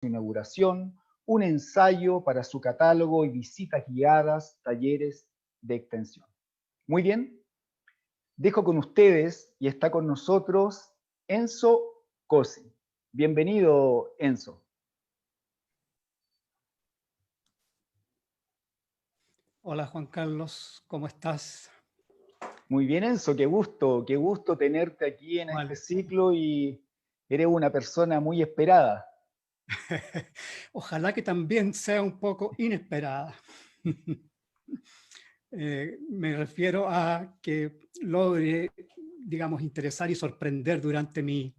inauguración, un ensayo para su catálogo y visitas guiadas, talleres de extensión. Muy bien, dejo con ustedes y está con nosotros Enzo Cosi. Bienvenido, Enzo. Hola Juan Carlos, ¿cómo estás? Muy bien, Enzo, qué gusto tenerte aquí en este Vale. ciclo y eres una persona muy esperada. Ojalá que también sea un poco inesperada. Me refiero a que logre, digamos, interesar y sorprender durante mi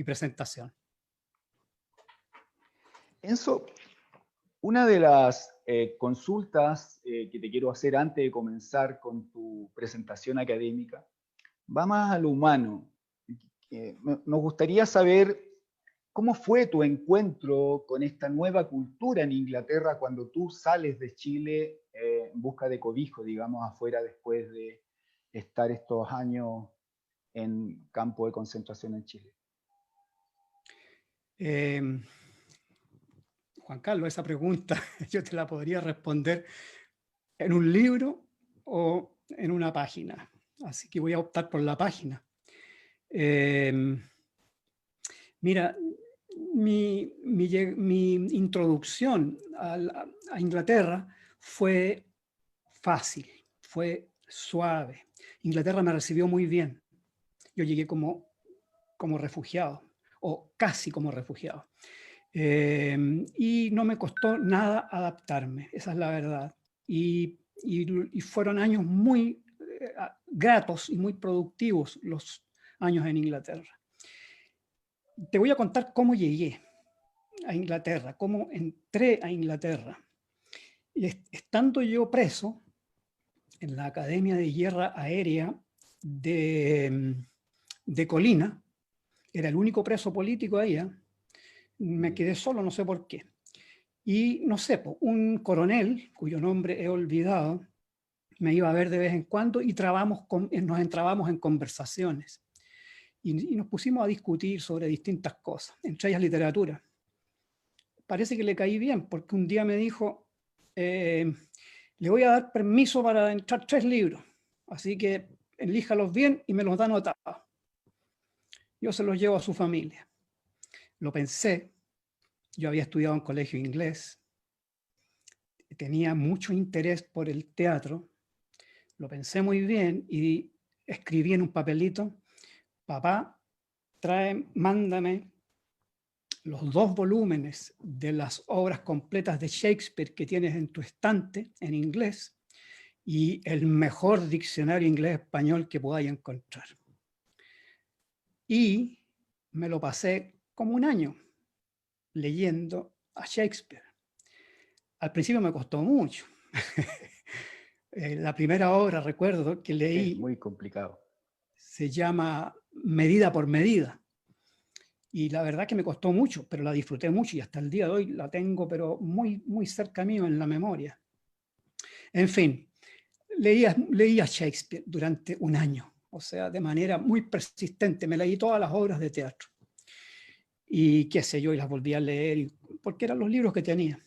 presentación. Enzo, una de las consultas que te quiero hacer antes de comenzar con tu presentación académica va más a lo humano. Nos gustaría saber cómo fue tu encuentro con esta nueva cultura en Inglaterra cuando tú sales de Chile en busca de cobijo, digamos, afuera después de estar estos años en campo de concentración en Chile. Eh, Juan Carlos, esa pregunta yo te la podría responder en un libro o en una página. Así que voy a optar por la página. Mira, mi introducción a Inglaterra fue fácil, fue suave. Inglaterra me recibió muy bien. Yo llegué como refugiado, o casi como refugiado. Y no me costó nada adaptarme, esa es la verdad. Y fueron años muy gratos y muy productivos los años en Inglaterra. Te voy a contar cómo llegué a Inglaterra, cómo entré a Inglaterra. Y estando yo preso en la Academia de Guerra Aérea de Colina, era el único preso político ahí, me quedé solo, no sé por qué. Y no sé, un coronel, cuyo nombre he olvidado, me iba a ver de vez en cuando y nos entrábamos en conversaciones. Y nos pusimos a discutir sobre distintas cosas, entre ellas literatura. Parece que le caí bien, porque un día me dijo, le voy a dar permiso para entrar 3 libros, así que elíjalos bien y me los da anotados. Yo se los llevo a su familia. Lo pensé, yo había estudiado en colegio inglés, tenía mucho interés por el teatro, lo pensé muy bien y escribí en un papelito, papá, mándame los 2 volúmenes de las obras completas de Shakespeare que tienes en tu estante en inglés y el mejor diccionario inglés-español que podáis encontrar. Y me lo pasé como un año leyendo a Shakespeare. Al principio me costó mucho. La primera obra, recuerdo, que Es leí muy complicado. se llama Medida por Medida. Y la verdad que me costó mucho, pero la disfruté mucho y hasta el día de hoy la tengo, pero muy, muy cerca mío en la memoria. En fin, leía Shakespeare durante un año, o sea, de manera muy persistente. Me leí todas las obras de teatro. Y qué sé yo, y las volví a leer, porque eran los libros que tenía.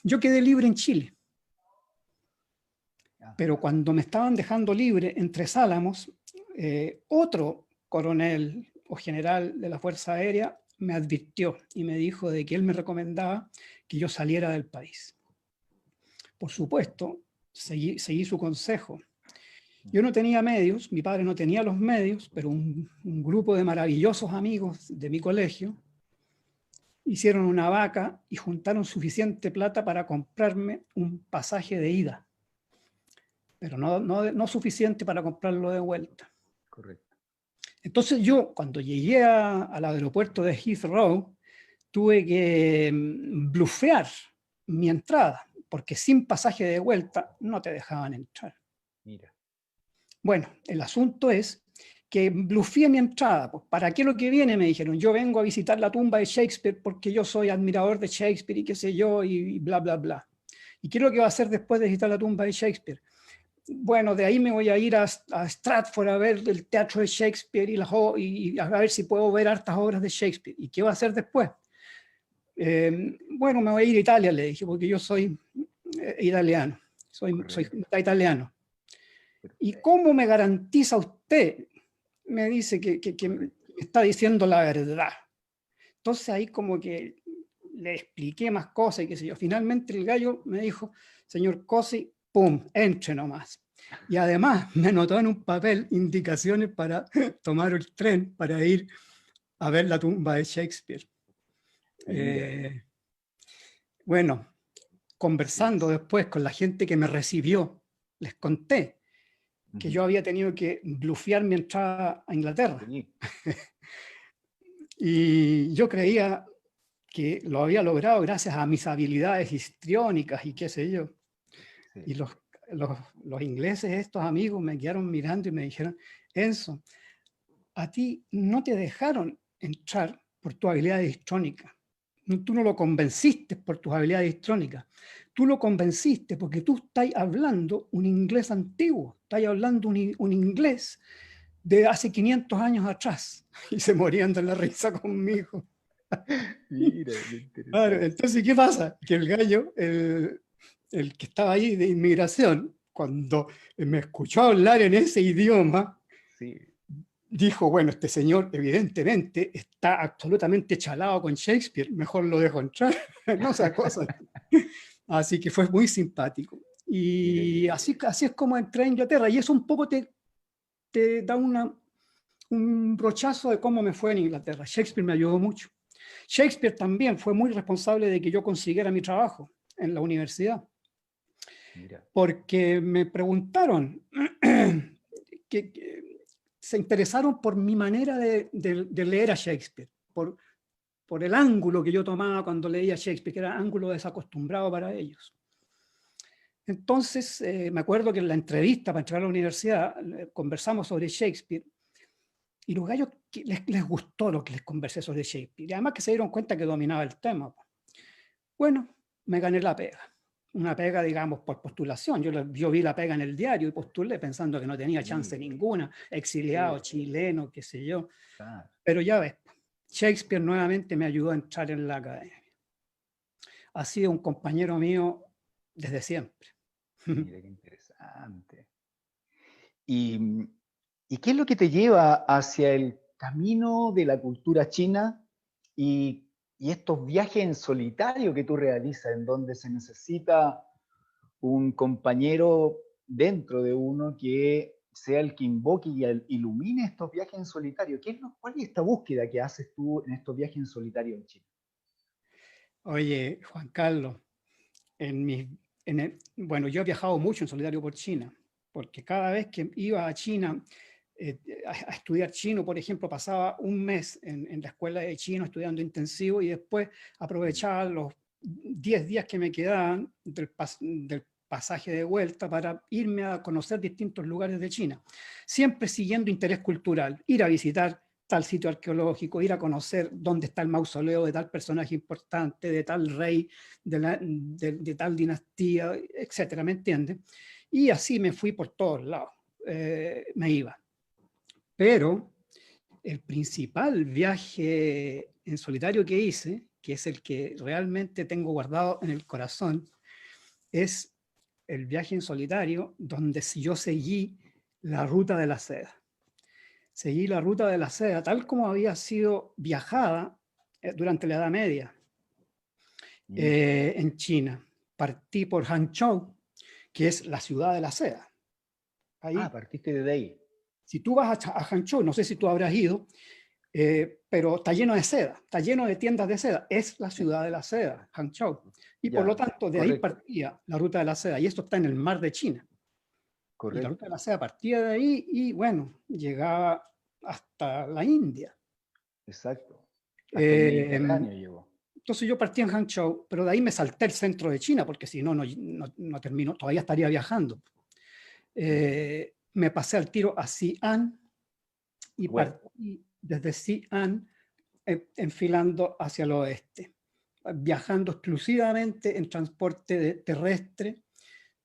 Yo quedé libre en Chile, pero cuando me estaban dejando libre en Tres Álamos, otro coronel o general de la Fuerza Aérea me advirtió y me dijo de que él me recomendaba que yo saliera del país. Por supuesto, seguí su consejo. Yo no tenía medios, mi padre no tenía los medios, pero un grupo de maravillosos amigos de mi colegio hicieron una vaca y juntaron suficiente plata para comprarme un pasaje de ida, pero no suficiente para comprarlo de vuelta. Correcto. Entonces yo, cuando llegué al aeropuerto de Heathrow, tuve que blufear mi entrada, porque sin pasaje de vuelta no te dejaban entrar. Mira. Bueno, el asunto es que blufeé mi entrada. Pues, ¿para qué lo que viene? Me dijeron, yo vengo a visitar la tumba de Shakespeare porque yo soy admirador de Shakespeare y qué sé yo, y bla, bla, bla. ¿Y qué es lo que va a hacer después de visitar la tumba de Shakespeare? bueno, de ahí me voy a ir a Stratford a ver el teatro de Shakespeare y a ver si puedo ver hartas obras de Shakespeare. ¿Y qué va a hacer después? Bueno, me voy a ir a Italia, le dije, porque yo soy italiano, soy mitad italiano. ¿Y cómo me garantiza usted? Me dice que me está diciendo la verdad. Entonces ahí como que le expliqué más cosas y qué sé yo. Finalmente el gallo me dijo, señor Cosi, pum, entre nomás. Y además me anotó en un papel indicaciones para tomar el tren para ir a ver la tumba de Shakespeare. Bueno, conversando después con la gente que me recibió, les conté que yo había tenido que blufear mi entrada a Inglaterra. Sí. Y yo creía que lo había logrado gracias a mis habilidades histriónicas y qué sé yo. Sí. Y los ingleses, estos amigos, me quedaron mirando y me dijeron, Enzo, a ti no te dejaron entrar por tu habilidad histrónica. Tú no lo convenciste por tus habilidades histrónicas. Tú lo convenciste porque tú estás hablando un inglés antiguo, estás hablando un inglés de hace 500 años atrás. Y se morían de la risa conmigo. Mira, qué interesante. Claro, entonces, ¿qué pasa? Que el gallo, el que estaba ahí de inmigración, cuando me escuchó hablar en ese idioma, sí, dijo, bueno, este señor evidentemente está absolutamente chalado con Shakespeare, mejor lo dejo entrar, no esa cosa. Así que fue muy simpático. Y así es como entré a Inglaterra, y eso un poco te da un brochazo de cómo me fue en Inglaterra. Shakespeare me ayudó mucho. Shakespeare también fue muy responsable de que yo consiguiera mi trabajo en la universidad. Mira. Porque me preguntaron, que se interesaron por mi manera de leer a Shakespeare, por el ángulo que yo tomaba cuando leía Shakespeare, que era ángulo desacostumbrado para ellos. Entonces, me acuerdo que en la entrevista para entrar a la universidad conversamos sobre Shakespeare y los gallos les gustó lo que les conversé sobre Shakespeare. Y además que se dieron cuenta que dominaba el tema. Bueno, me gané la pega. Una pega, digamos, por postulación. Yo vi la pega en el diario y postulé pensando que no tenía chance ninguna. Exiliado, chileno, qué sé yo. Pero ya ves, Shakespeare nuevamente me ayudó a entrar en la academia. Ha sido un compañero mío desde siempre. Mira qué interesante. ¿Y qué es lo que te lleva hacia el camino de la cultura china y estos viajes en solitario que tú realizas, en donde se necesita un compañero dentro de uno que sea el que invoque y ilumine estos viajes en solitario? ¿Cuál es esta búsqueda que haces tú en estos viajes en solitario en China? Oye, Juan Carlos, bueno, yo he viajado mucho en solitario por China, porque cada vez que iba a China a estudiar chino, por ejemplo, pasaba un mes en la escuela de chino estudiando intensivo y después aprovechaba los 10 días que me quedaban del pasaje de vuelta para irme a conocer distintos lugares de China, siempre siguiendo interés cultural, ir a visitar tal sitio arqueológico, ir a conocer dónde está el mausoleo de tal personaje importante, de tal rey, de tal dinastía, etcétera, ¿me entiendes? Y así me fui por todos lados, me iba. Pero el principal viaje en solitario que hice, que es el que realmente tengo guardado en el corazón, es el viaje en solitario donde yo seguí la ruta de la seda. Seguí la ruta de la seda tal como había sido viajada durante la Edad Media en China. Partí por Hangzhou, que es la ciudad de la seda. Ahí, partiste de ahí. Si tú vas a Hangzhou, no sé si tú habrás ido, pero está lleno de seda, está lleno de tiendas de seda. Es la ciudad de la seda, Hangzhou. Y por lo tanto, de ahí partía la ruta de la seda. Y esto está en el mar de China. Correcto. Y la ruta de la seda partía de ahí y, bueno, llegaba hasta la India. Exacto. Hasta el Mediterráneo llegó. Entonces yo partí en Hangzhou, pero de ahí me salté el centro de China, porque si no, no termino, todavía estaría viajando. Me pasé al tiro a Xi'an y partí desde Xi'an enfilando hacia el oeste, viajando exclusivamente en transporte terrestre,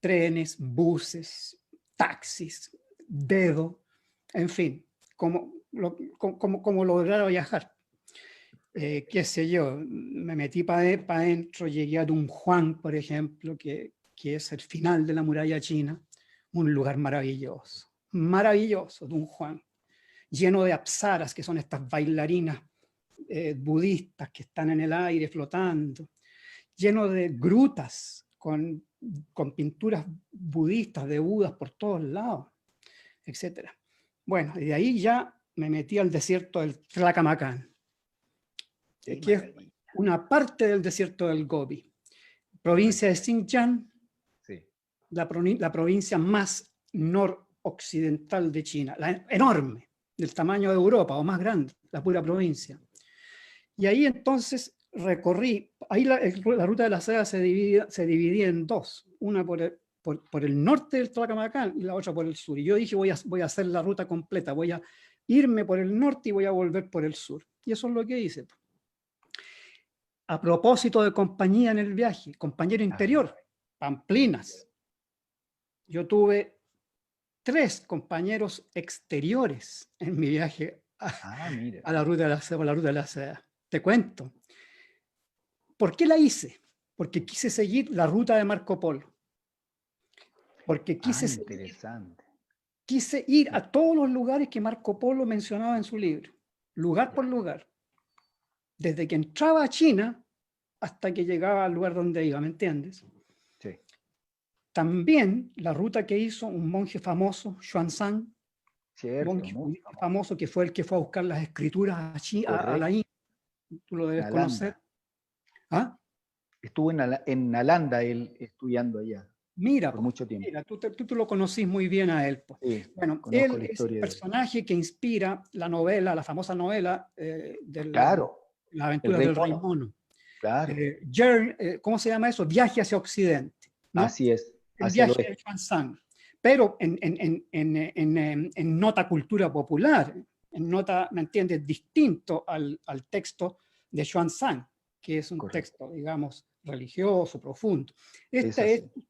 trenes, buses, taxis, dedo, en fin, cómo lograr viajar. Qué sé yo, me metí para adentro, llegué a Dunhuang, por ejemplo, que es el final de la muralla china, un lugar maravilloso, maravilloso, Dunhuang, lleno de apsaras, que son estas bailarinas budistas que están en el aire flotando, lleno de grutas con pinturas budistas de Budas por todos lados, etc. Bueno, y de ahí ya me metí al desierto del Tlaquamacán, que es una parte del desierto del Gobi. Provincia de Xinjiang, sí. la provincia más noroccidental de China, enorme, del tamaño de Europa o más grande, la pura provincia. Y ahí entonces recorrí, ahí la ruta de la seda se dividía en dos, una por el norte del Tlaquamacán y la otra por el sur. Y yo dije, voy a hacer la ruta completa, voy a irme por el norte y voy a volver por el sur. Y eso es lo que hice. A propósito de compañía en el viaje, compañero interior, pamplinas. Yo tuve 3 compañeros exteriores en mi viaje a la ruta de la seda. Te cuento. ¿Por qué la hice? Porque quise seguir la ruta de Marco Polo. Porque quise ir a todos los lugares que Marco Polo mencionaba en su libro, lugar por lugar. Desde que entraba a China hasta que llegaba al lugar donde iba, ¿me entiendes? Sí. También la ruta que hizo un monje famoso, Xuanzang, monje famoso que fue el que fue a buscar las escrituras a la India. Tú lo debes conocer. ¿Ah? Estuvo en Nalanda él estudiando allá. Mira, por mucho tiempo. Mira, tú lo conocís muy bien a él. Sí, bueno, él es el personaje que inspira la novela, la famosa novela de las aventuras del Rey Mono. Claro. ¿Cómo se llama eso? Viaje hacia Occidente, ¿no? Así es. El viaje de Xuanzang. Pero en nota cultura popular, en nota, ¿me entiendes?, distinto al texto de Xuanzang, que es un texto, digamos, religioso, profundo.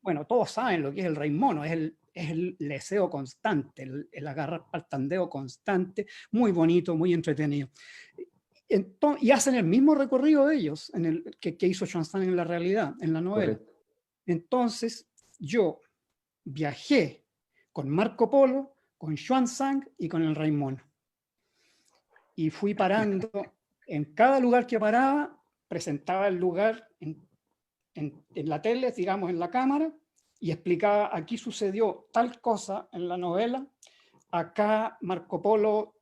Bueno, todos saben lo que es el Rey Mono, es el leseo constante, el agarrar al tandeo constante, muy bonito, muy entretenido. Y hacen el mismo recorrido de ellos que hizo Xuanzang en la realidad, en la novela. Correcto. Entonces, yo viajé con Marco Polo, con Xuanzang y con el Rey Mono. Y fui parando en cada lugar que paraba, presentaba el lugar en la tele, digamos, en la cámara, y explicaba, aquí sucedió tal cosa en la novela, acá Marco Polo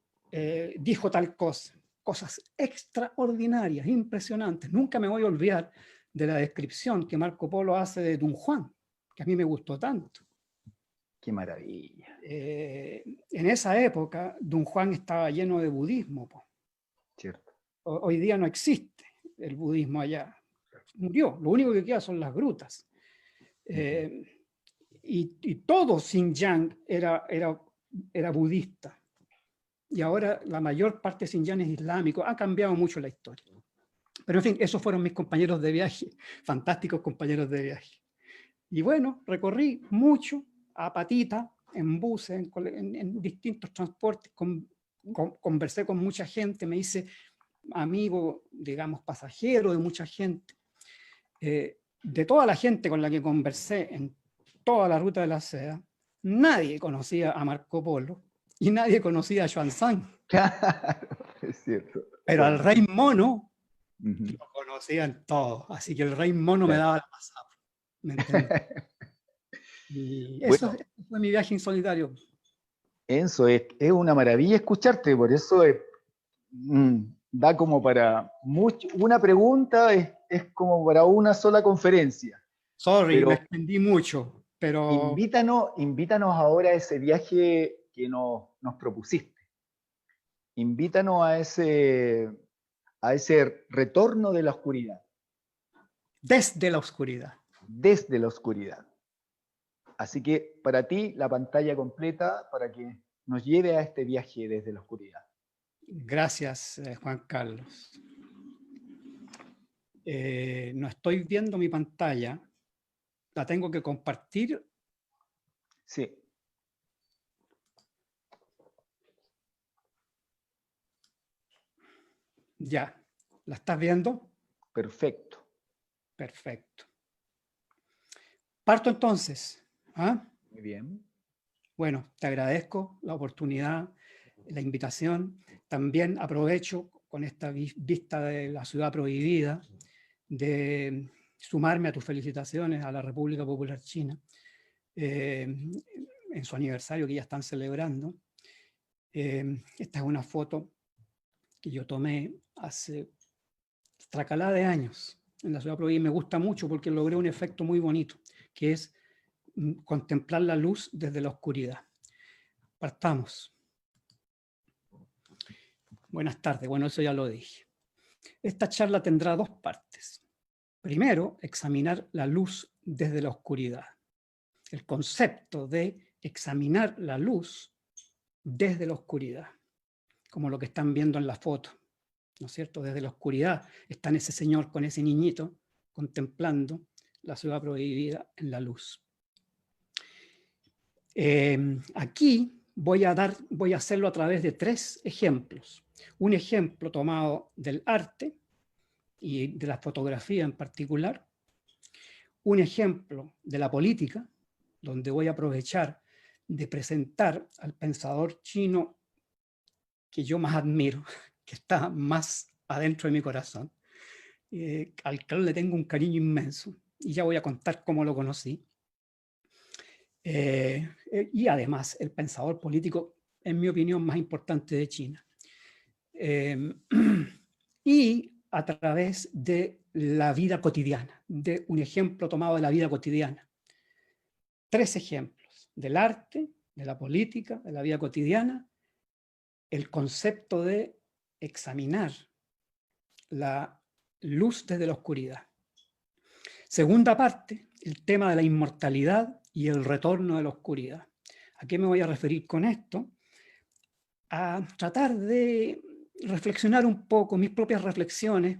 dijo tal cosa. Cosas extraordinarias, impresionantes. Nunca me voy a olvidar de la descripción que Marco Polo hace de Dunhuang, que a mí me gustó tanto. ¡Qué maravilla! En esa época, Dunhuang estaba lleno de budismo. Cierto. Hoy día no existe el budismo allá. Murió. Lo único que queda son las grutas. Y todo Xinjiang era budista. Y ahora la mayor parte de Xinjiang es islámico. Ha cambiado mucho la historia. Pero en fin, esos fueron mis compañeros de viaje. Fantásticos compañeros de viaje. Y bueno, recorrí mucho a patita, en buses, en distintos transportes, conversé con mucha gente, me hice amigo, digamos, pasajero de mucha gente. De toda la gente con la que conversé en toda la ruta de la seda, nadie conocía a Marco Polo y nadie conocía a Xuanzang. Claro, es cierto. Pero al Rey Mono lo conocían todos, así que el Rey Mono me daba la pasada. ¿Me entiendes? Y eso fue mi viaje en solitario. Enzo, es una maravilla escucharte, por eso da como para mucho. Una pregunta es como para una sola conferencia. Sorry, me extendí mucho, pero... Invítanos ahora a ese viaje que nos propusiste. Invítanos a ese retorno de la oscuridad. Desde la oscuridad. Desde la oscuridad. Así que para ti, la pantalla completa para que nos lleve a este viaje desde la oscuridad. Gracias, Juan Carlos. No estoy viendo mi pantalla. ¿La tengo que compartir? Sí. Ya. ¿La estás viendo? Perfecto. Perfecto. Parto entonces. ¿Ah? Muy bien. Bueno, te agradezco la oportunidad, la invitación. También aprovecho con esta vista de la ciudad prohibida de sumarme a tus felicitaciones a la República Popular China en su aniversario que ya están celebrando. Esta es una foto que yo tomé hace tracalá de años en la ciudad prohibida y me gusta mucho porque logré un efecto muy bonito, que es contemplar la luz desde la oscuridad. Partamos. Buenas tardes. Bueno, eso ya lo dije. Esta charla tendrá dos partes. Primero, examinar la luz desde la oscuridad. El concepto de examinar la luz desde la oscuridad, como lo que están viendo en la foto, ¿no es cierto? Desde la oscuridad está ese señor con ese niñito contemplando la ciudad prohibida en la luz. Aquí voy a hacerlo a través de tres ejemplos. Un ejemplo tomado del arte y de la fotografía en particular. Un ejemplo de la política, donde voy a aprovechar de presentar al pensador chino que yo más admiro, que está más adentro de mi corazón, al que le tengo un cariño inmenso, y ya voy a contar cómo lo conocí. Y además, el pensador político, en mi opinión, más importante de China. Y a través de la vida cotidiana, de un ejemplo tomado de la vida cotidiana. Tres ejemplos, del arte, de la política, de la vida cotidiana, el concepto de examinar la luz desde la oscuridad. Segunda parte, el tema de la inmortalidad y el retorno de la oscuridad. ¿A qué me voy a referir con esto? A tratar de reflexionar un poco, mis propias reflexiones,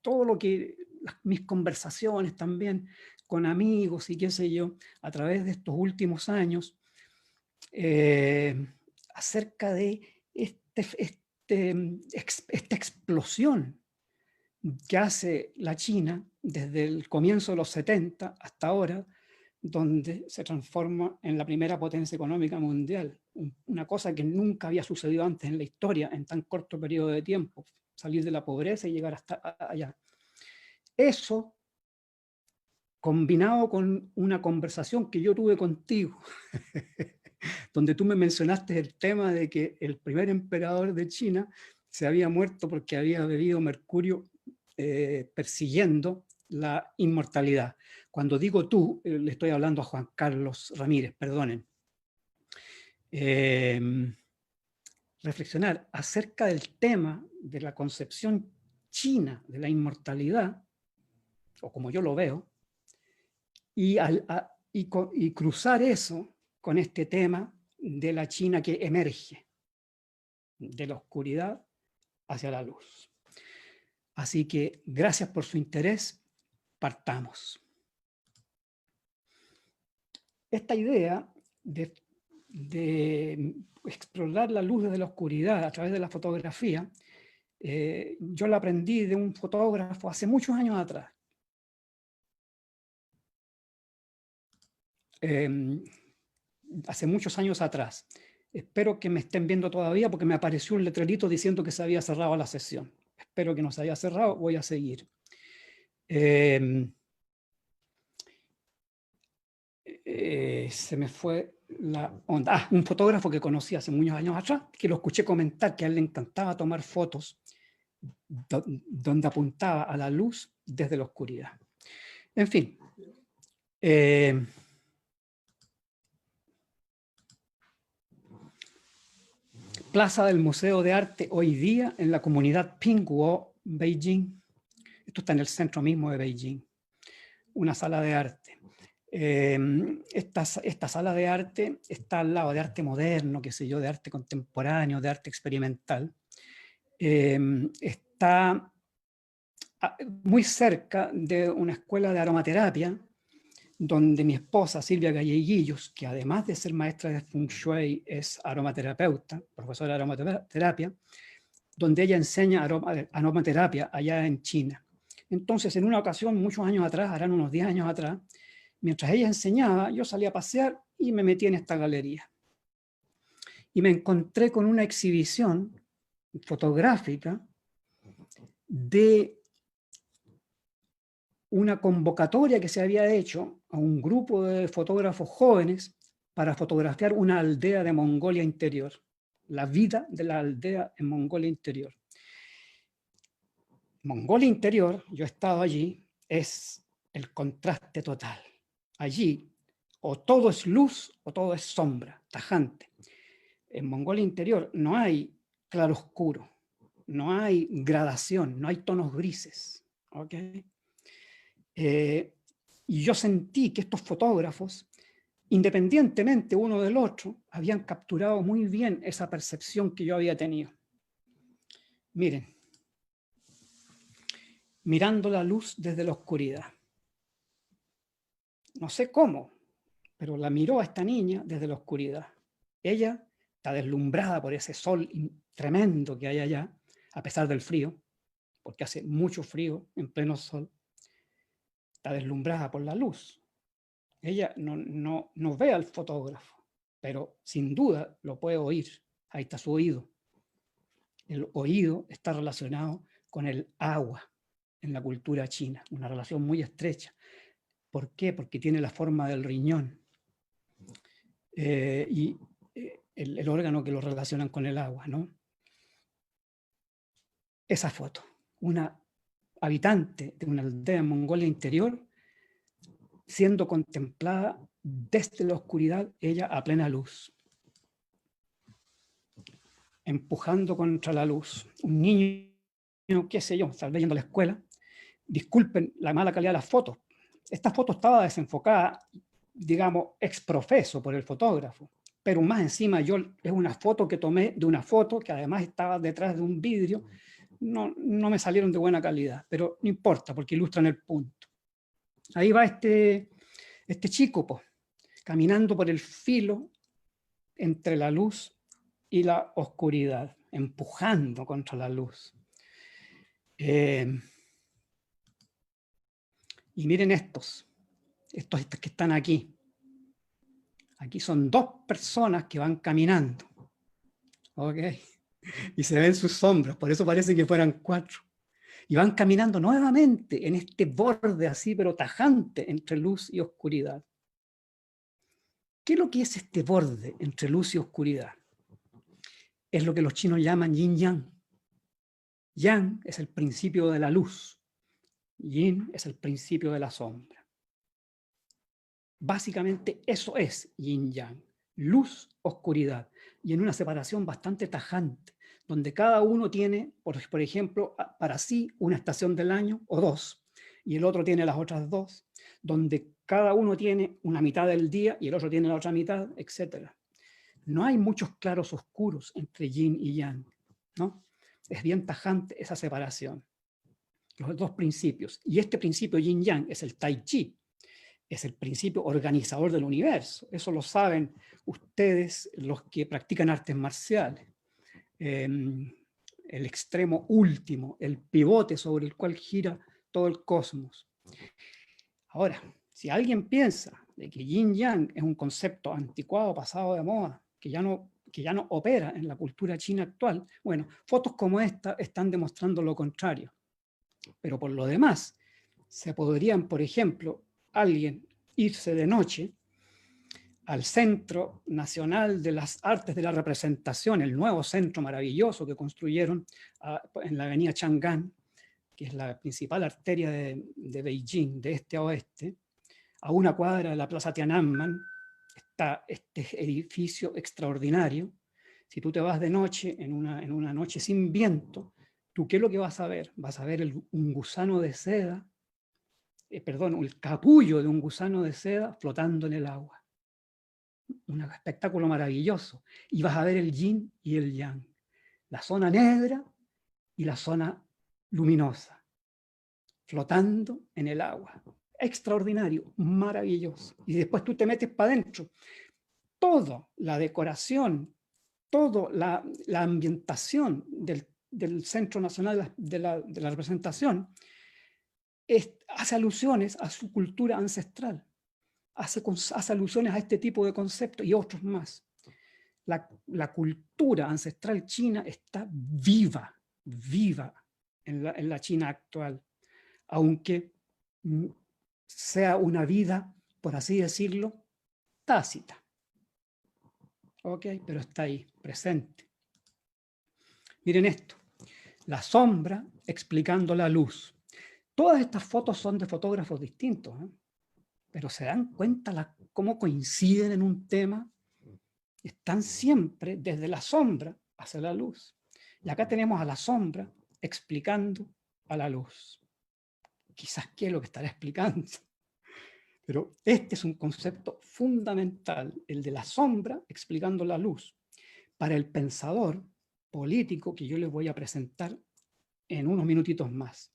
todo lo que, mis conversaciones también con amigos y qué sé yo, a través de estos últimos años, acerca de esta explosión que hace la China desde el comienzo de los 70 hasta ahora, donde se transforma en la primera potencia económica mundial. Una cosa que nunca había sucedido antes en la historia, en tan corto periodo de tiempo, salir de la pobreza y llegar hasta allá. Eso, combinado con una conversación que yo tuve contigo, donde tú me mencionaste el tema de que el primer emperador de China se había muerto porque había bebido mercurio persiguiendo la inmortalidad. Cuando digo tú, le estoy hablando a Juan Carlos Ramírez, perdonen. Reflexionar acerca del tema de la concepción china de la inmortalidad, o como yo lo veo, y cruzar eso con este tema de la China que emerge de la oscuridad hacia la luz. Así que gracias por su interés. Partamos. Esta idea de explorar la luz desde la oscuridad a través de la fotografía, yo la aprendí de un fotógrafo hace muchos años atrás. Hace muchos años atrás. Espero que me estén viendo todavía porque me apareció un letrerito diciendo que se había cerrado la sesión. Espero que no se haya cerrado, voy a seguir. Se me fue la onda. Un fotógrafo que conocí hace muchos años atrás, que lo escuché comentar que a él le encantaba tomar fotos donde apuntaba a la luz desde la oscuridad. En fin. Plaza del Museo de Arte hoy día en la comunidad Pingguo, Beijing. Esto está en el centro mismo de Beijing. Una sala de arte. Esta sala de arte está al lado de arte moderno, qué sé yo, de arte contemporáneo, de arte experimental. Está muy cerca de una escuela de aromaterapia, donde mi esposa Silvia Galleguillos, que además de ser maestra de Feng Shui es aromaterapeuta, profesora de aromaterapia, donde ella enseña aromaterapia allá en China. Entonces, en una ocasión, muchos años atrás, harán unos 10 años atrás, mientras ella enseñaba, yo salí a pasear y me metí en esta galería. Y me encontré con una exhibición fotográfica de una convocatoria que se había hecho a un grupo de fotógrafos jóvenes para fotografiar una aldea de Mongolia Interior, la vida de la aldea en Mongolia Interior. Mongolia Interior, yo he estado allí, es el contraste total. Allí o todo es luz o todo es sombra, tajante. En Mongolia Interior no hay claroscuro, no hay gradación, no hay tonos grises. ¿Okay? Y yo sentí que estos fotógrafos, independientemente uno del otro, habían capturado muy bien esa percepción que yo había tenido. Miren, mirando la luz desde la oscuridad. No sé cómo, pero la miró a esta niña desde la oscuridad. Ella está deslumbrada por ese sol tremendo que hay allá, a pesar del frío, porque hace mucho frío en pleno sol. Está deslumbrada por la luz. Ella no ve al fotógrafo, pero sin duda lo puede oír. Ahí está su oído. El oído está relacionado con el agua en la cultura china, una relación muy estrecha. ¿Por qué? Porque tiene la forma del riñón y el órgano que lo relacionan con el agua, ¿no? Esa foto, una habitante de una aldea en Mongolia Interior siendo contemplada desde la oscuridad, ella a plena luz, empujando contra la luz. Un niño, qué sé yo, tal vez yendo a la escuela. Disculpen la mala calidad de las fotos. Esta foto estaba desenfocada, digamos, ex profeso por el fotógrafo, pero más encima es una foto que tomé de una foto que además estaba detrás de un vidrio. No me salieron de buena calidad, pero no importa porque ilustran el punto. Ahí va este chico, pues, caminando por el filo entre la luz y la oscuridad, empujando contra la luz. Y miren estos que están aquí. Aquí son 2 personas que van caminando. ¿Ok? Y se ven sus sombras, por eso parece que fueran 4. Y van caminando nuevamente en este borde así, pero tajante, entre luz y oscuridad. ¿Qué es lo que es este borde entre luz y oscuridad? Es lo que los chinos llaman yin-yang. Yang es el principio de la luz. Yin es el principio de la sombra. Básicamente eso es yin-yang. Luz, oscuridad. Y en una separación bastante tajante, donde cada uno tiene, por ejemplo, para sí una estación del año o 2, y el otro tiene las otras 2, donde cada uno tiene una mitad del día y el otro tiene la otra mitad, etc. No hay muchos claros oscuros entre yin y yang, ¿no? Es bien tajante esa separación. Los 2 principios. Y este principio yin-yang es el tai chi, es el principio organizador del universo. Eso lo saben ustedes, los que practican artes marciales. El extremo último, el pivote sobre el cual gira todo el cosmos. Ahora, si alguien piensa de que yin-yang es un concepto anticuado, pasado de moda, que ya no opera en la cultura china actual, bueno, fotos como esta están demostrando lo contrario. Pero por lo demás, se podrían, por ejemplo, alguien irse de noche al Centro Nacional de las Artes de la Representación, el nuevo centro maravilloso que construyeron en la avenida Chang'an, que es la principal arteria de Beijing, de este a oeste. A una cuadra de la Plaza Tiananmen está este edificio extraordinario. Si tú te vas de noche, en una noche sin viento, ¿tú qué es lo que vas a ver? Vas a ver un gusano de seda, el capullo de un gusano de seda flotando en el agua. Un espectáculo maravilloso. Y vas a ver el yin y el yang, la zona negra y la zona luminosa, flotando en el agua. Extraordinario, maravilloso. Y después tú te metes para adentro. Toda la decoración, toda la ambientación del del Centro Nacional de la Representación, hace alusiones a su cultura ancestral, hace alusiones a este tipo de conceptos y otros más. La cultura ancestral china está viva en la China actual, aunque sea una vida, por así decirlo, tácita. ¿Ok? Pero está ahí, presente. Miren esto, la sombra explicando la luz. Todas estas fotos son de fotógrafos distintos, ¿eh? Pero se dan cuenta cómo coinciden en un tema. Están siempre desde la sombra hacia la luz. Y acá tenemos a la sombra explicando a la luz. Quizás qué es lo que estará explicando. Pero este es un concepto fundamental, el de la sombra explicando la luz. Para el pensador político que yo les voy a presentar en unos minutitos más,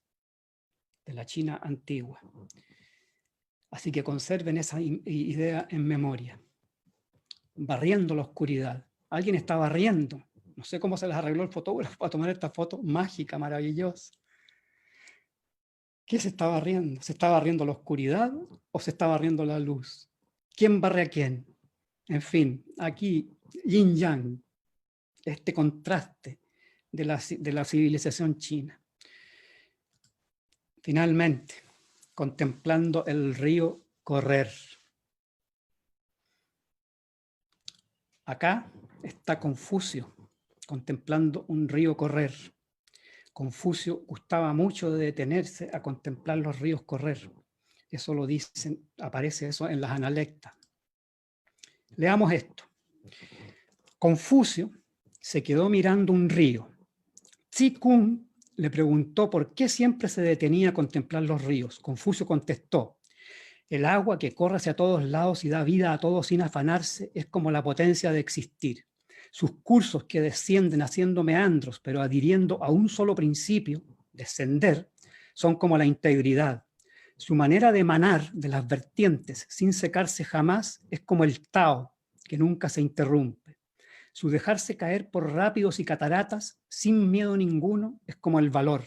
de la China antigua. Así que conserven esa idea en memoria. Barriendo la oscuridad. Alguien está barriendo. No sé cómo se les arregló el fotógrafo para tomar esta foto mágica, maravillosa. ¿Qué se está barriendo? ¿Se está barriendo la oscuridad o se está barriendo la luz? ¿Quién barre a quién? En fin, aquí yin yang, este contraste de la civilización china. Finalmente, contemplando el río correr. Acá está Confucio, contemplando un río correr. Confucio gustaba mucho de detenerse a contemplar los ríos correr. Eso lo dicen, aparece eso en las Analectas. Leamos esto. Confucio se quedó mirando un río. Tzi Kung le preguntó por qué siempre se detenía a contemplar los ríos. Confucio contestó: el agua que corre hacia todos lados y da vida a todos sin afanarse es como la potencia de existir. Sus cursos que descienden haciendo meandros, pero adhiriendo a un solo principio, descender, son como la integridad. Su manera de emanar de las vertientes sin secarse jamás es como el Tao, que nunca se interrumpe. Su dejarse caer por rápidos y cataratas sin miedo ninguno es como el valor.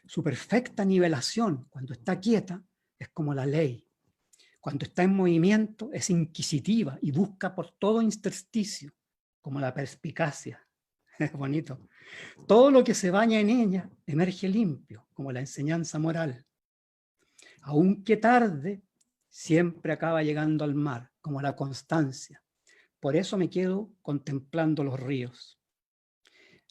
Su perfecta nivelación, cuando está quieta, es como la ley. Cuando está en movimiento, es inquisitiva y busca por todo intersticio, como la perspicacia. Es bonito. Todo lo que se baña en ella emerge limpio, como la enseñanza moral. Aunque tarde, siempre acaba llegando al mar, como la constancia. Por eso me quedo contemplando los ríos.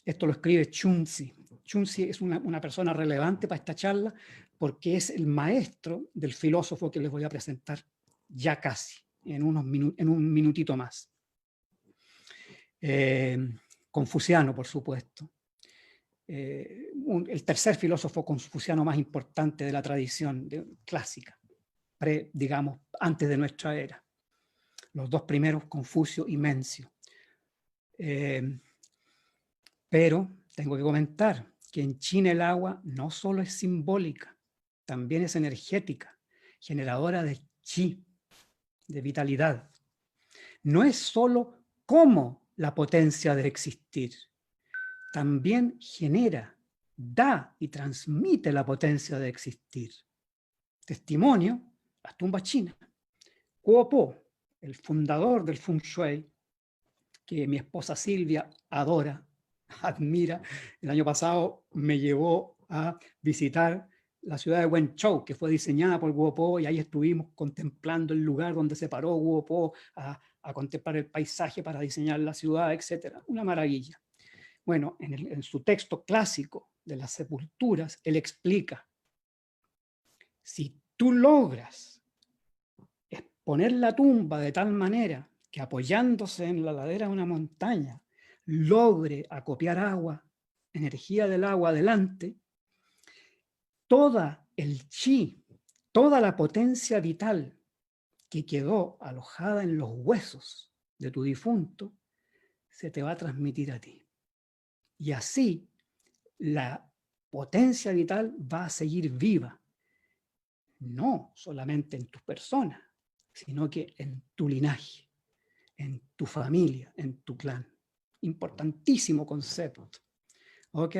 Esto lo escribe Chunzi. Chunzi es una persona relevante para esta charla porque es el maestro del filósofo que les voy a presentar ya casi, en un minutito más. Confuciano, por supuesto. El tercer filósofo confuciano más importante de la tradición clásica, digamos, antes de nuestra era. Los dos primeros, Confucio y Mencio. Pero tengo que comentar que en China el agua no solo es simbólica, también es energética, generadora de chi, de vitalidad. No es solo como la potencia de existir, también genera, da y transmite la potencia de existir. Testimonio, las tumbas chinas. Guo Po, el fundador del Feng Shui, que mi esposa Silvia adora, admira. El año pasado me llevó a visitar la ciudad de Wenzhou, que fue diseñada por Guo Po, y ahí estuvimos contemplando el lugar donde se paró Guo Po a contemplar el paisaje para diseñar la ciudad, etc. Una maravilla. Bueno, en su texto clásico de las sepulturas, él explica: si tú logras exponer la tumba de tal manera que apoyándose en la ladera de una montaña logre acopiar agua, energía del agua adelante, toda el chi, toda la potencia vital que quedó alojada en los huesos de tu difunto, se te va a transmitir a ti. Y así la potencia vital va a seguir viva, no solamente en tu persona, sino que en tu linaje, en tu familia, en tu clan. Importantísimo concepto. ¿ok?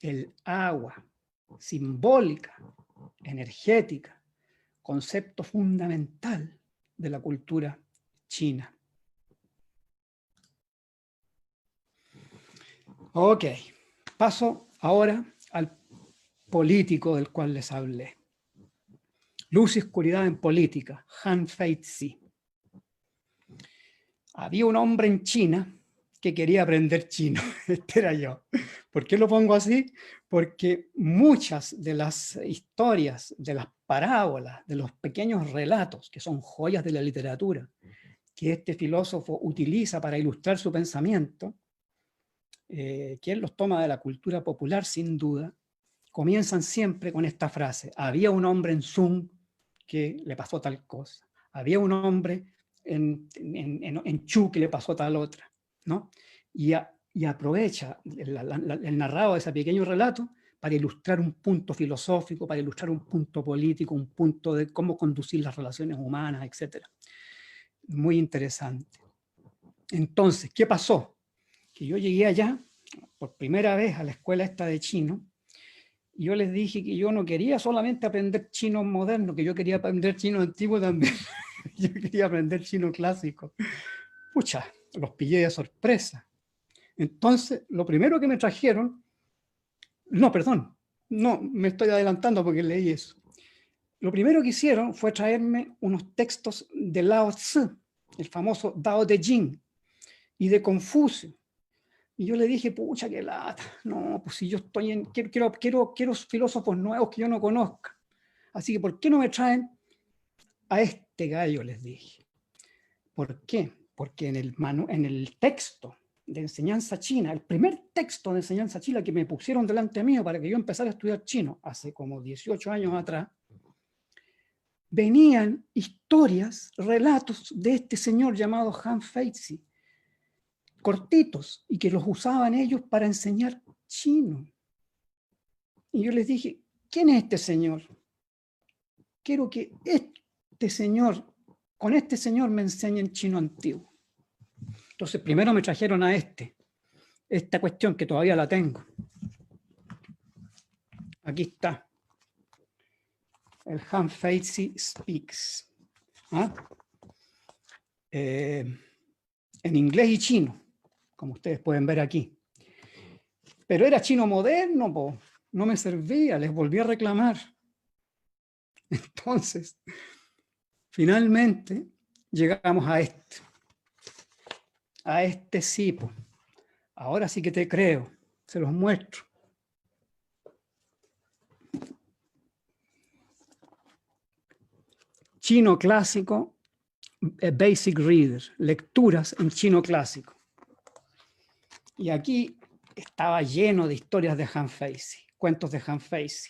El agua, simbólica, energética, concepto fundamental de la cultura china. Ok, paso ahora al político del cual les hablé. Luz y oscuridad en política, Han Feizi. Había un hombre en China que quería aprender chino. Este era yo. ¿Por qué lo pongo así? Porque muchas de las historias, de las parábolas, de los pequeños relatos, que son joyas de la literatura, que este filósofo utiliza para ilustrar su pensamiento, que él los toma de la cultura popular sin duda, comienzan siempre con esta frase: había un hombre en Zoom que le pasó tal cosa, había un hombre en Chu que le pasó tal otra, ¿no? Y aprovecha el narrado de ese pequeño relato para ilustrar un punto filosófico, para ilustrar un punto político, un punto de cómo conducir las relaciones humanas, etc. Muy interesante. Entonces, ¿qué pasó? Que yo llegué allá por primera vez a la escuela esta de chino, y yo les dije que yo no quería solamente aprender chino moderno, que yo quería aprender chino antiguo también. Yo quería aprender chino clásico. Pucha, los pillé de sorpresa. Entonces, lo primero que me trajeron, no, perdón, no, me estoy adelantando porque leí eso. Lo primero que hicieron fue traerme unos textos de Lao Tzu, el famoso Dao de Jing, y de Confucio. Y yo le dije, pucha, qué lata. No, pues si yo estoy en... Quiero filósofos nuevos que yo no conozca. Así que, ¿por qué no me traen a este gallo? Les dije. ¿Por qué? Porque en el texto de enseñanza china, el primer texto de enseñanza china que me pusieron delante mío para que yo empezara a estudiar chino, hace como 18 años atrás, venían historias, relatos de este señor llamado Han Feizi, cortitos, y que los usaban ellos para enseñar chino. Y yo les dije, ¿quién es este señor? Quiero que con este señor me enseñen chino antiguo. Entonces primero me trajeron a esta cuestión que todavía la tengo. Aquí está. El Han Feizi Speaks. ¿Ah? En inglés y chino, como ustedes pueden ver aquí. Pero era chino moderno, po. No me servía, les volví a reclamar. Entonces, finalmente llegamos a este cipo. Ahora sí que te creo, se los muestro. Chino clásico, Basic Reader, lecturas en chino clásico. Y aquí estaba lleno de historias de Han Feizi, cuentos de Han Feizi.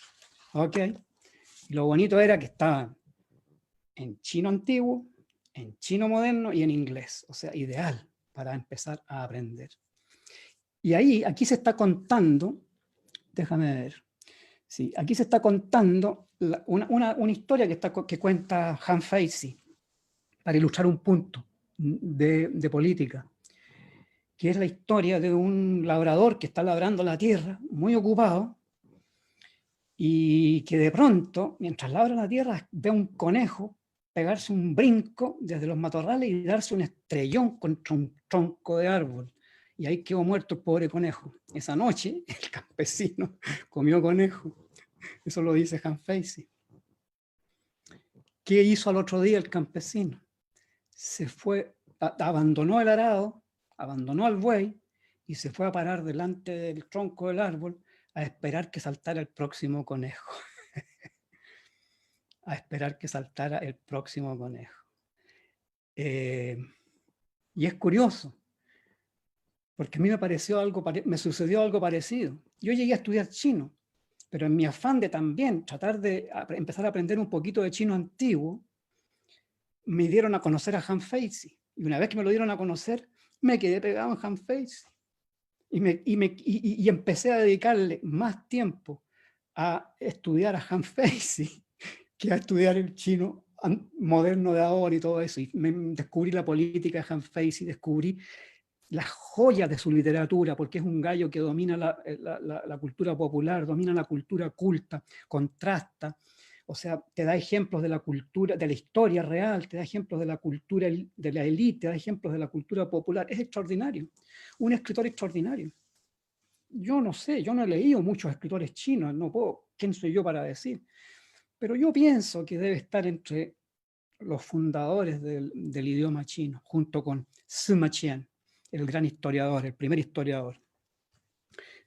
¿Ok? Y lo bonito era que estaban en chino antiguo, en chino moderno y en inglés. O sea, ideal para empezar a aprender. Y aquí se está contando, déjame ver, sí, aquí se está contando una historia que cuenta Han Feizi para ilustrar un punto de política, que es la historia de un labrador que está labrando la tierra, muy ocupado, y que de pronto, mientras labra la tierra, ve a un conejo pegarse un brinco desde los matorrales y darse un estrellón contra un tronco de árbol. Y ahí quedó muerto el pobre conejo. Esa noche, el campesino comió conejo. Eso lo dice Han Feizi. ¿Qué hizo al otro día el campesino? Se fue, abandonó el arado, abandonó al buey y se fue a parar delante del tronco del árbol a esperar que saltara el próximo conejo. A esperar que saltara el próximo conejo. Y es curioso, porque a mí me sucedió algo parecido. Yo llegué a estudiar chino, pero en mi afán de también tratar de empezar a aprender un poquito de chino antiguo, me dieron a conocer a Han Feizi. Y una vez que me lo dieron a conocer, me quedé pegado en Han Feizi. Y empecé a dedicarle más tiempo a estudiar a Han Feizi que a estudiar el chino moderno de ahora y todo eso. Y descubrí la política de Han Feizi, descubrí las joyas de su literatura, porque es un gallo que domina la cultura popular, domina la cultura culta, contrasta, o sea, te da ejemplos de la cultura, de la historia real, te da ejemplos de la cultura de la élite, te da ejemplos de la cultura popular. Es extraordinario, un escritor extraordinario. Yo no sé, yo no he leído muchos escritores chinos, no puedo, ¿quién soy yo para decir? Pero yo pienso que debe estar entre los fundadores del idioma chino, junto con Sima Qian, el gran historiador, el primer historiador,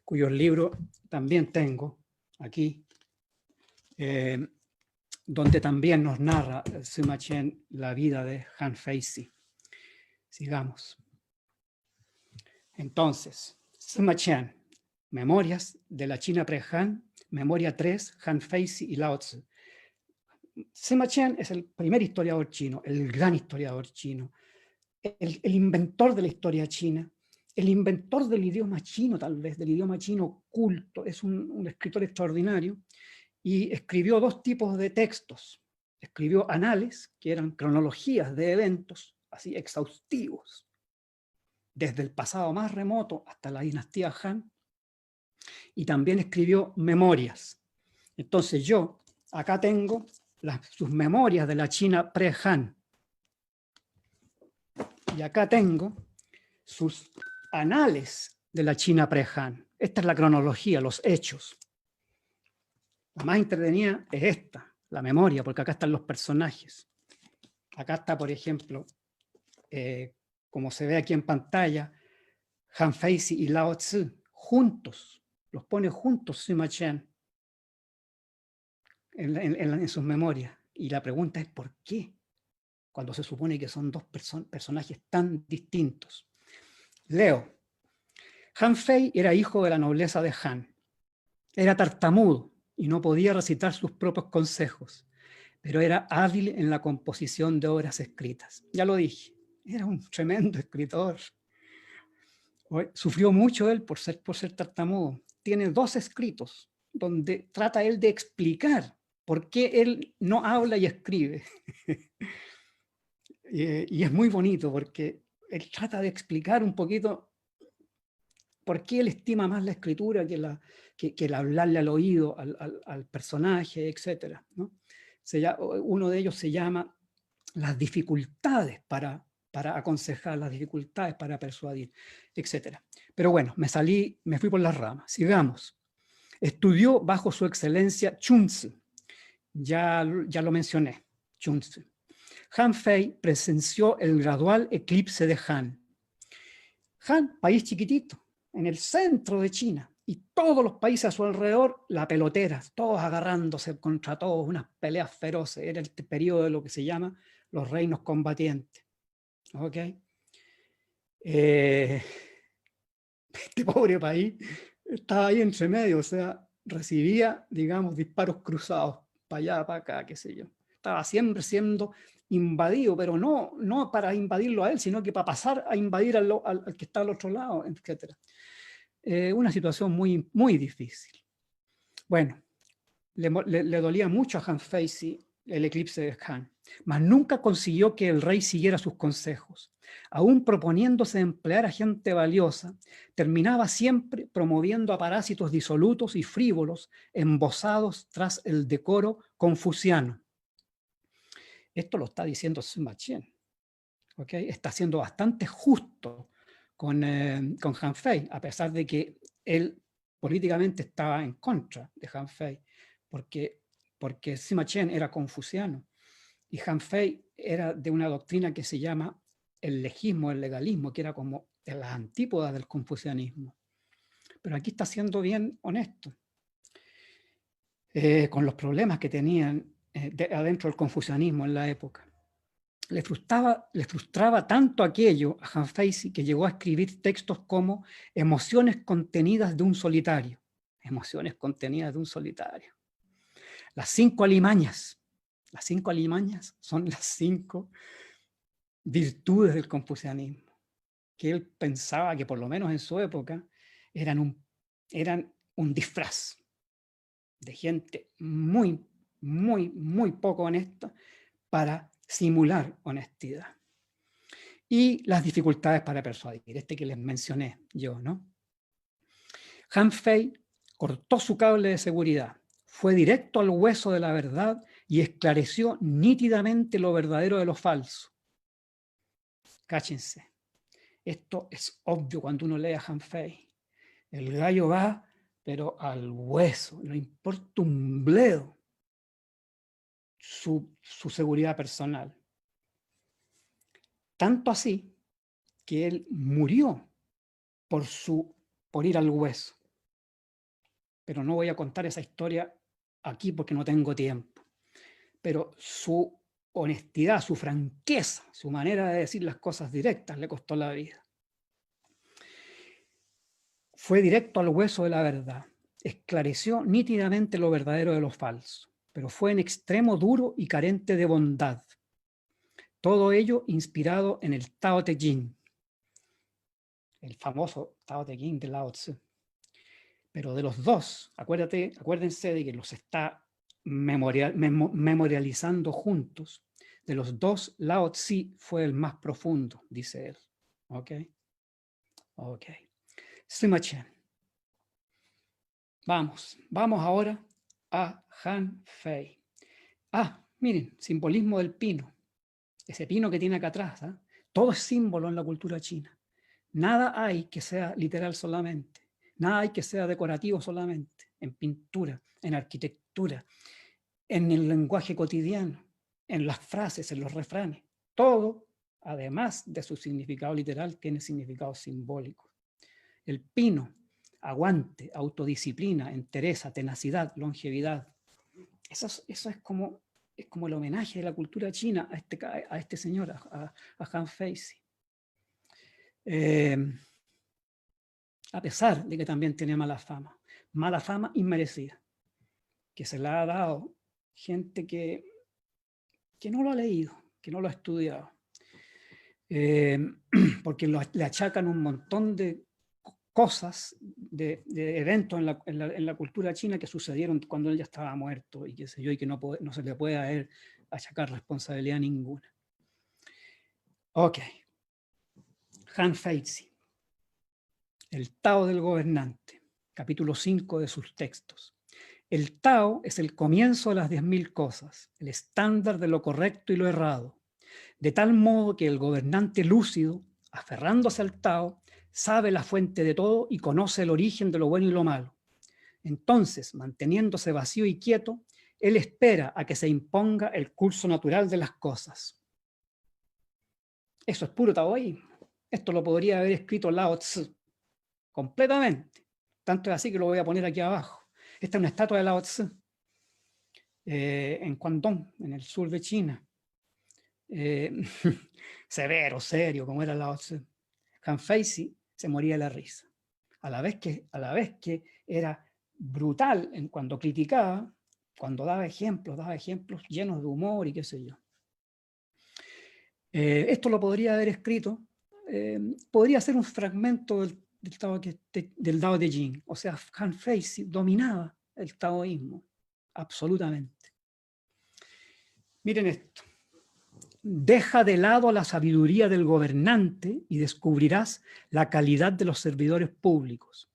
cuyos libros también tengo aquí, donde también nos narra Sima Qian la vida de Han Feizi. Sigamos. Entonces, Sima Qian, Memorias de la China pre-Han, Memoria 3, Han Feizi y Lao Tzu. Sima Qian es el primer historiador chino, el gran historiador chino, el inventor de la historia china, el inventor del idioma chino, tal vez, del idioma chino culto. Es un escritor extraordinario y escribió dos tipos de textos. Escribió anales, que eran cronologías de eventos, así exhaustivos, desde el pasado más remoto hasta la dinastía Han, y también escribió memorias. Entonces yo acá tengo sus memorias de la China pre-Han, y acá tengo sus anales de la China pre-Han. Esta es la cronología, los hechos. La más entretenida es esta, la memoria, porque acá están los personajes. Acá está, por ejemplo, como se ve aquí en pantalla, Han Feizi y Lao Tzu, juntos, los pone juntos Sima Qian en sus memorias. Y la pregunta es ¿por qué? Cuando se supone que son dos personajes tan distintos. Leo. Han Fei era hijo de la nobleza de Han. Era tartamudo y no podía recitar sus propios consejos, pero era hábil en la composición de obras escritas. Ya lo dije, era un tremendo escritor. Sufrió mucho él por ser tartamudo. Tiene dos escritos donde trata él de explicar por qué él no habla y escribe. Y es muy bonito porque él trata de explicar un poquito por qué él estima más la escritura que el hablarle al oído, al personaje, etc., ¿no? Uno de ellos se llama las dificultades para aconsejar, las dificultades para persuadir, etc. Pero bueno, me fui por las ramas. Sigamos. Estudió bajo su excelencia Chunzi. Ya lo mencioné, Chunzi. Han Fei presenció el gradual eclipse de Han. Han, país chiquitito, en el centro de China, y todos los países a su alrededor, la pelotera, todos agarrándose contra todos, unas peleas feroces. Era el periodo de lo que se llama los reinos combatientes. ¿Ok? Este pobre país estaba ahí entre medio, o sea, recibía, digamos, disparos cruzados, para allá, para acá, qué sé yo. Estaba siempre siendo invadido, pero no para invadirlo a él, sino que para pasar a invadir al que está al otro lado, etc. Una situación muy, muy difícil. Bueno, le dolía mucho a Han Feizi el eclipse de Han, mas nunca consiguió que el rey siguiera sus consejos. Aún proponiéndose emplear a gente valiosa, terminaba siempre promoviendo a parásitos disolutos y frívolos, embosados tras el decoro confuciano. Esto lo está diciendo Sima Qian. ¿Okay? Está siendo bastante justo con Han Fei, a pesar de que él políticamente estaba en contra de Han Fei, porque Sima Qian era confuciano y Han Fei era de una doctrina que se llama el legismo, el legalismo, que era como de las antípodas del confucianismo. Pero aquí está siendo bien honesto con los problemas que tenían adentro del confucianismo en la época. Le frustraba tanto aquello a Han Feizi que llegó a escribir textos como emociones contenidas de un solitario. Emociones contenidas de un solitario. Las 5 alimañas. Las 5 alimañas son las 5 virtudes del confucianismo, que él pensaba que por lo menos en su época eran un disfraz de gente muy, muy, muy poco honesta para simular honestidad. y las dificultades para persuadir, este que les mencioné yo, ¿no? Han Fei cortó su cable de seguridad, fue directo al hueso de la verdad y esclareció nítidamente lo verdadero de lo falso. Cáchense. Esto es obvio cuando uno lee a Han Fei. El gallo va, pero al hueso, no importa un bledo su seguridad personal. Tanto así que él murió por ir al hueso. Pero no voy a contar esa historia aquí porque no tengo tiempo. Pero su honestidad, su franqueza, su manera de decir las cosas directas le costó la vida. Fue directo al hueso de la verdad. Esclareció nítidamente lo verdadero de lo falso, pero fue en extremo duro y carente de bondad. Todo ello inspirado en el Tao Te Ching, el famoso Tao Te Ching de Lao Tzu. Pero de los dos, acuérdense de que los está memorializando juntos. De los dos, Lao Tzu fue el más profundo, dice él. ¿Ok? Ok. Sima Chen. Vamos ahora a Han Fei. Miren, simbolismo del pino. Ese pino que tiene acá atrás. ¿eh? Todo es símbolo en la cultura china. Nada hay que sea literal solamente. Nada hay que sea decorativo solamente. En pintura, en arquitectura, en el lenguaje cotidiano, en las frases, en los refranes. Todo, además de su significado literal, tiene significado simbólico. El pino, aguante, autodisciplina, entereza, tenacidad, longevidad. Eso es como el homenaje de la cultura china a este señor, a Han Fei. A pesar de que también tiene mala fama inmerecida, que se la ha dado gente que no lo ha leído, que no lo ha estudiado, porque le achacan un montón de cosas, de eventos en la cultura china que sucedieron cuando él ya estaba muerto y qué sé yo, y que no se le puede a él achacar responsabilidad ninguna. Ok. Han Feizi, el Tao del gobernante, capítulo 5 de sus textos. El Tao es el comienzo de las 10.000 cosas, el estándar de lo correcto y lo errado, de tal modo que el gobernante lúcido, aferrándose al Tao, sabe la fuente de todo y conoce el origen de lo bueno y lo malo. Entonces, manteniéndose vacío y quieto, él espera a que se imponga el curso natural de las cosas. Eso es puro taoísmo. Esto lo podría haber escrito Lao Tzu, completamente. Tanto es así que lo voy a poner aquí abajo. Esta es una estatua de Lao Tzu, en Guangdong, en el sur de China. Severo, serio, como era Lao Tzu. Han Feizi se moría de la risa. A la vez que era brutal cuando criticaba, cuando daba ejemplos llenos de humor y qué sé yo. Esto lo podría haber escrito, podría ser un fragmento del Tao Te Ching. O sea, Han Feizi dominaba el taoísmo, absolutamente. Miren esto. Deja de lado la sabiduría del gobernante y descubrirás la calidad de los servidores públicos.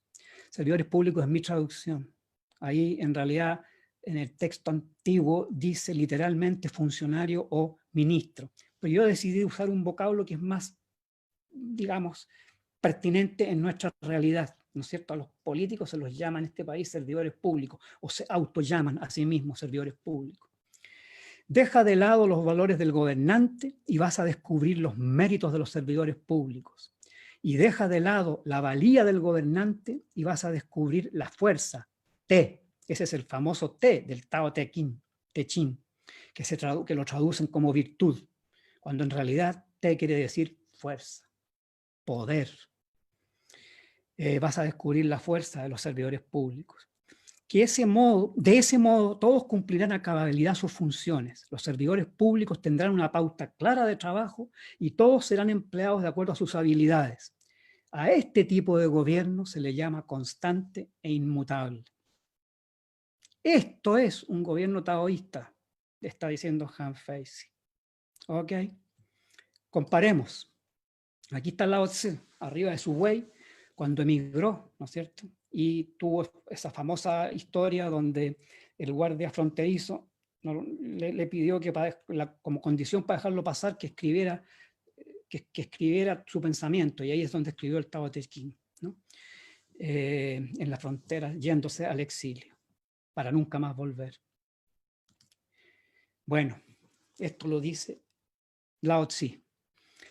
Servidores públicos es mi traducción. Ahí, en realidad, en el texto antiguo dice literalmente funcionario o ministro. Pero yo decidí usar un vocablo que es más, digamos, pertinente en nuestra realidad, ¿no es cierto? A los políticos se los llama en este país servidores públicos o se autollaman a sí mismos servidores públicos. Deja de lado los valores del gobernante y vas a descubrir los méritos de los servidores públicos. Y deja de lado la valía del gobernante y vas a descubrir la fuerza, Te. Ese es el famoso Te del Tao Te Ching, que lo traducen como virtud, cuando en realidad Te quiere decir fuerza, poder. Vas a descubrir la fuerza de los servidores públicos. De ese modo, todos cumplirán a cabalidad sus funciones. Los servidores públicos tendrán una pauta clara de trabajo y todos serán empleados de acuerdo a sus habilidades. A este tipo de gobierno se le llama constante e inmutable. Esto es un gobierno taoísta, está diciendo Han Feizi. ¿Ok? Comparemos. Aquí está Lao Tse, arriba de su buey, cuando emigró, ¿no es cierto? Y tuvo esa famosa historia donde el guardia fronterizo le pidió que como condición para dejarlo pasar que escribiera su pensamiento, y ahí es donde escribió el Tao Te Ching, ¿no? En la frontera, yéndose al exilio, para nunca más volver. Bueno, esto lo dice Lao Tse.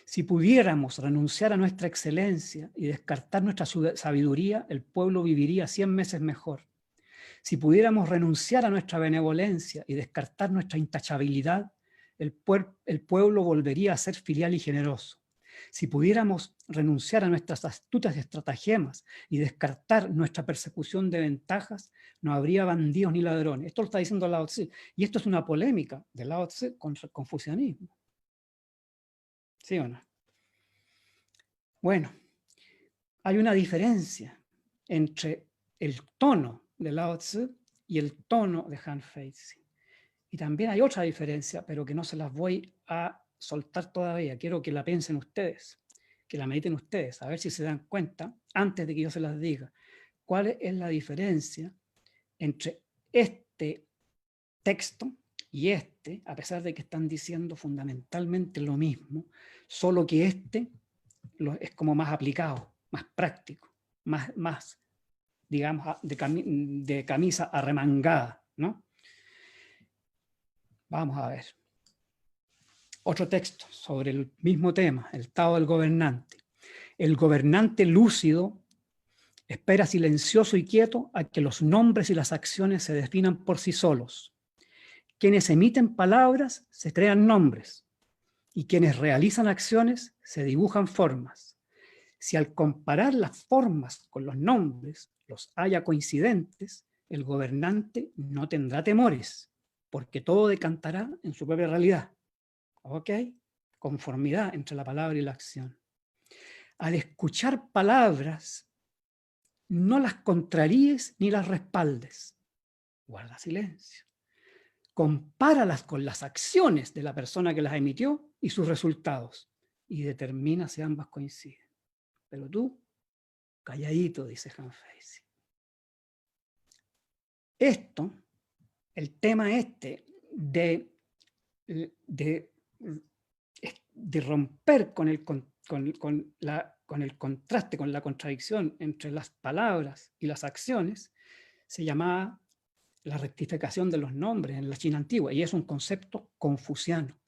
Si pudiéramos renunciar a nuestra excelencia y descartar nuestra sabiduría, el pueblo viviría 100 meses mejor. Si pudiéramos renunciar a nuestra benevolencia y descartar nuestra intachabilidad, el pueblo volvería a ser filial y generoso. Si pudiéramos renunciar a nuestras astutas estratagemas y descartar nuestra persecución de ventajas, no habría bandidos ni ladrones. Esto lo está diciendo Lao Tse. Y esto es una polémica de Lao Tse contra el confucianismo. ¿Sí o no? Bueno, hay una diferencia entre el tono de Lao Tse y el tono de Han Feizi. Y también hay otra diferencia, pero que no se las voy a soltar todavía. Quiero que la piensen ustedes, que la mediten ustedes, a ver si se dan cuenta, antes de que yo se las diga, cuál es la diferencia entre este texto y este, a pesar de que están diciendo fundamentalmente lo mismo, solo que este es como más aplicado, más práctico, más digamos, de camisa arremangada, ¿no? Vamos a ver. Otro texto sobre el mismo tema, el Tao del gobernante. El gobernante lúcido espera silencioso y quieto a que los nombres y las acciones se definan por sí solos. Quienes emiten palabras se crean nombres y quienes realizan acciones se dibujan formas. Si al comparar las formas con los nombres los haya coincidentes, el gobernante no tendrá temores, porque todo decantará en su propia realidad. ¿Ok? Conformidad entre la palabra y la acción. Al escuchar palabras, no las contraríes ni las respaldes. Guarda silencio. Compáralas con las acciones de la persona que las emitió y sus resultados, y determina si ambas coinciden. Pero tú, calladito, dice Han Feizi. Esto, el tema este de romper con el contraste, con la contradicción entre las palabras y las acciones, se llamaba la rectificación de los nombres en la China antigua, y es un concepto confuciano,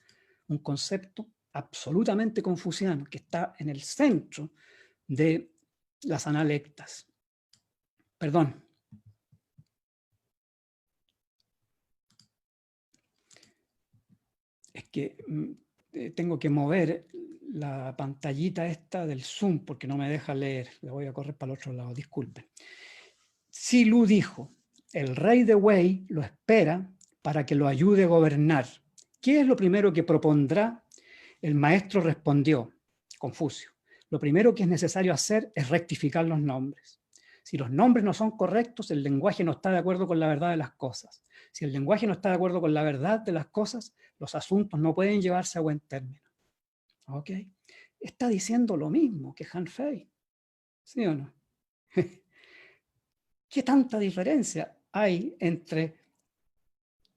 un concepto absolutamente confuciano que está en el centro de las analectas. Perdón. Es que tengo que mover la pantallita esta del Zoom porque no me deja leer. Le voy a correr para el otro lado, disculpen. Si Lu dijo, el rey de Wei lo espera para que lo ayude a gobernar. ¿Qué es lo primero que propondrá? El maestro respondió, Confucio, lo primero que es necesario hacer es rectificar los nombres. Si los nombres no son correctos, el lenguaje no está de acuerdo con la verdad de las cosas. Si el lenguaje no está de acuerdo con la verdad de las cosas, los asuntos no pueden llevarse a buen término. ¿Ok? Está diciendo lo mismo que Han Fei. ¿Sí o no? ¿Qué tanta diferencia hay entre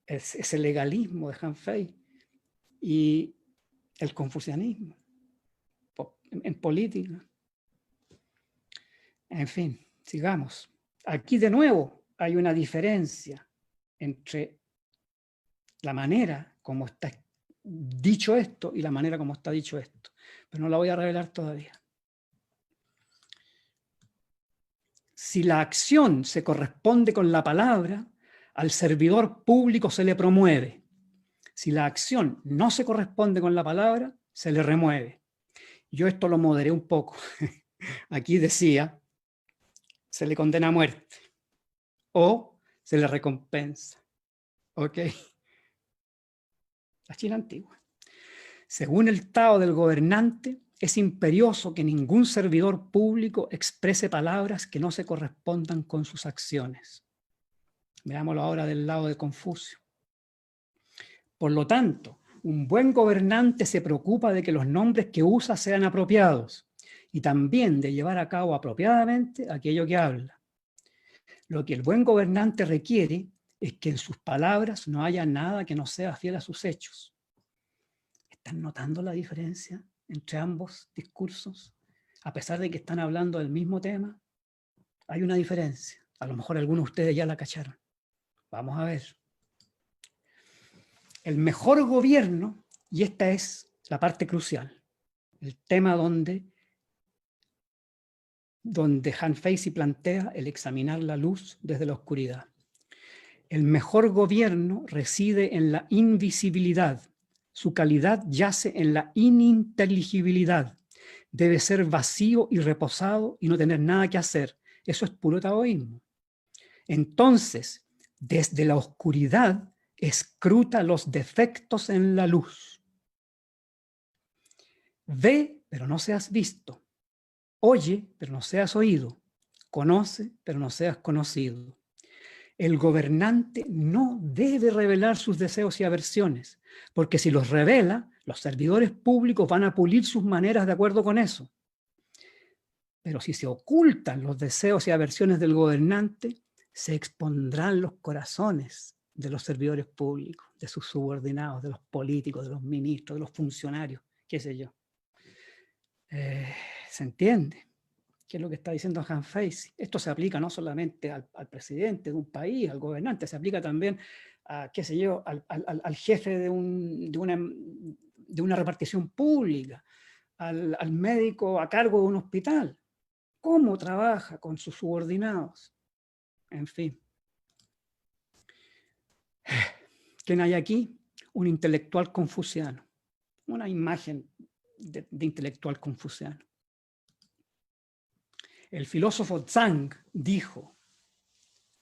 ese legalismo de Han Fei y el confucianismo en política? En fin, sigamos. Aquí de nuevo hay una diferencia entre la manera como está dicho esto y la manera como está dicho esto, pero no la voy a revelar todavía. Si la acción se corresponde con la palabra, al servidor público se le promueve. Si la acción no se corresponde con la palabra, se le remueve. Yo esto lo moderé un poco. Aquí decía, se le condena a muerte o se le recompensa. ¿Ok? La China antigua. Según el Tao del gobernante, es imperioso que ningún servidor público exprese palabras que no se correspondan con sus acciones. Veámoslo ahora del lado de Confucio. Por lo tanto, un buen gobernante se preocupa de que los nombres que usa sean apropiados. y también de llevar a cabo apropiadamente aquello que habla. Lo que el buen gobernante requiere es que en sus palabras no haya nada que no sea fiel a sus hechos. ¿Están notando la diferencia entre ambos discursos? A pesar de que están hablando del mismo tema, hay una diferencia. A lo mejor algunos de ustedes ya la cacharon. Vamos a ver. El mejor gobierno, y esta es la parte crucial, el tema donde Han Feisy plantea el examinar la luz desde la oscuridad. El mejor gobierno reside en la invisibilidad. Su calidad yace en la ininteligibilidad. Debe ser vacío y reposado y no tener nada que hacer. Eso es puro taoísmo. Entonces, desde la oscuridad, escruta los defectos en la luz. Ve, pero no seas visto. Oye, pero no seas oído. Conoce, pero no seas conocido. El gobernante no debe revelar sus deseos y aversiones, porque si los revela, los servidores públicos van a pulir sus maneras de acuerdo con eso. Pero si se ocultan los deseos y aversiones del gobernante, se expondrán los corazones de los servidores públicos, de sus subordinados, de los políticos, de los ministros, de los funcionarios, qué sé yo. ¿Se entiende? ¿Qué es lo que está diciendo Han Feisy? Esto se aplica no solamente al presidente de un país, al gobernante, se aplica también a, qué sé yo, al jefe de una repartición pública, al médico a cargo de un hospital. ¿Cómo trabaja con sus subordinados? En fin. ¿Quién hay aquí? Un intelectual confuciano. Una imagen de intelectual confuciano. El filósofo Zhang dijo: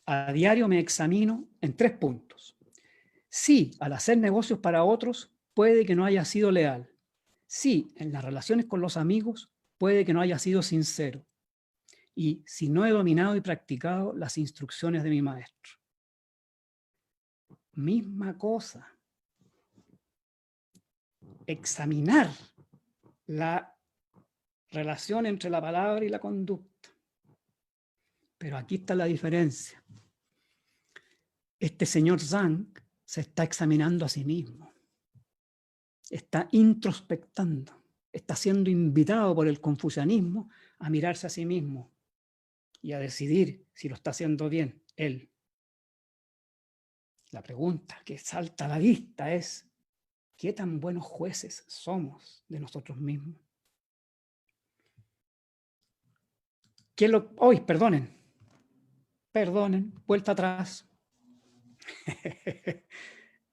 a diario me examino en 3 puntos. Sí, al hacer negocios para otros, puede que no haya sido leal. Sí, en las relaciones con los amigos, puede que no haya sido sincero. Y si no he dominado y practicado las instrucciones de mi maestro. Misma cosa. Examinar la relación entre la palabra y la conducta. Pero aquí está la diferencia. Este señor Zhang se está examinando a sí mismo. Está introspectando. Está siendo invitado por el confucianismo a mirarse a sí mismo y a decidir si lo está haciendo bien él. La pregunta que salta a la vista es: ¿qué tan buenos jueces somos de nosotros mismos? Perdonen, vuelta atrás.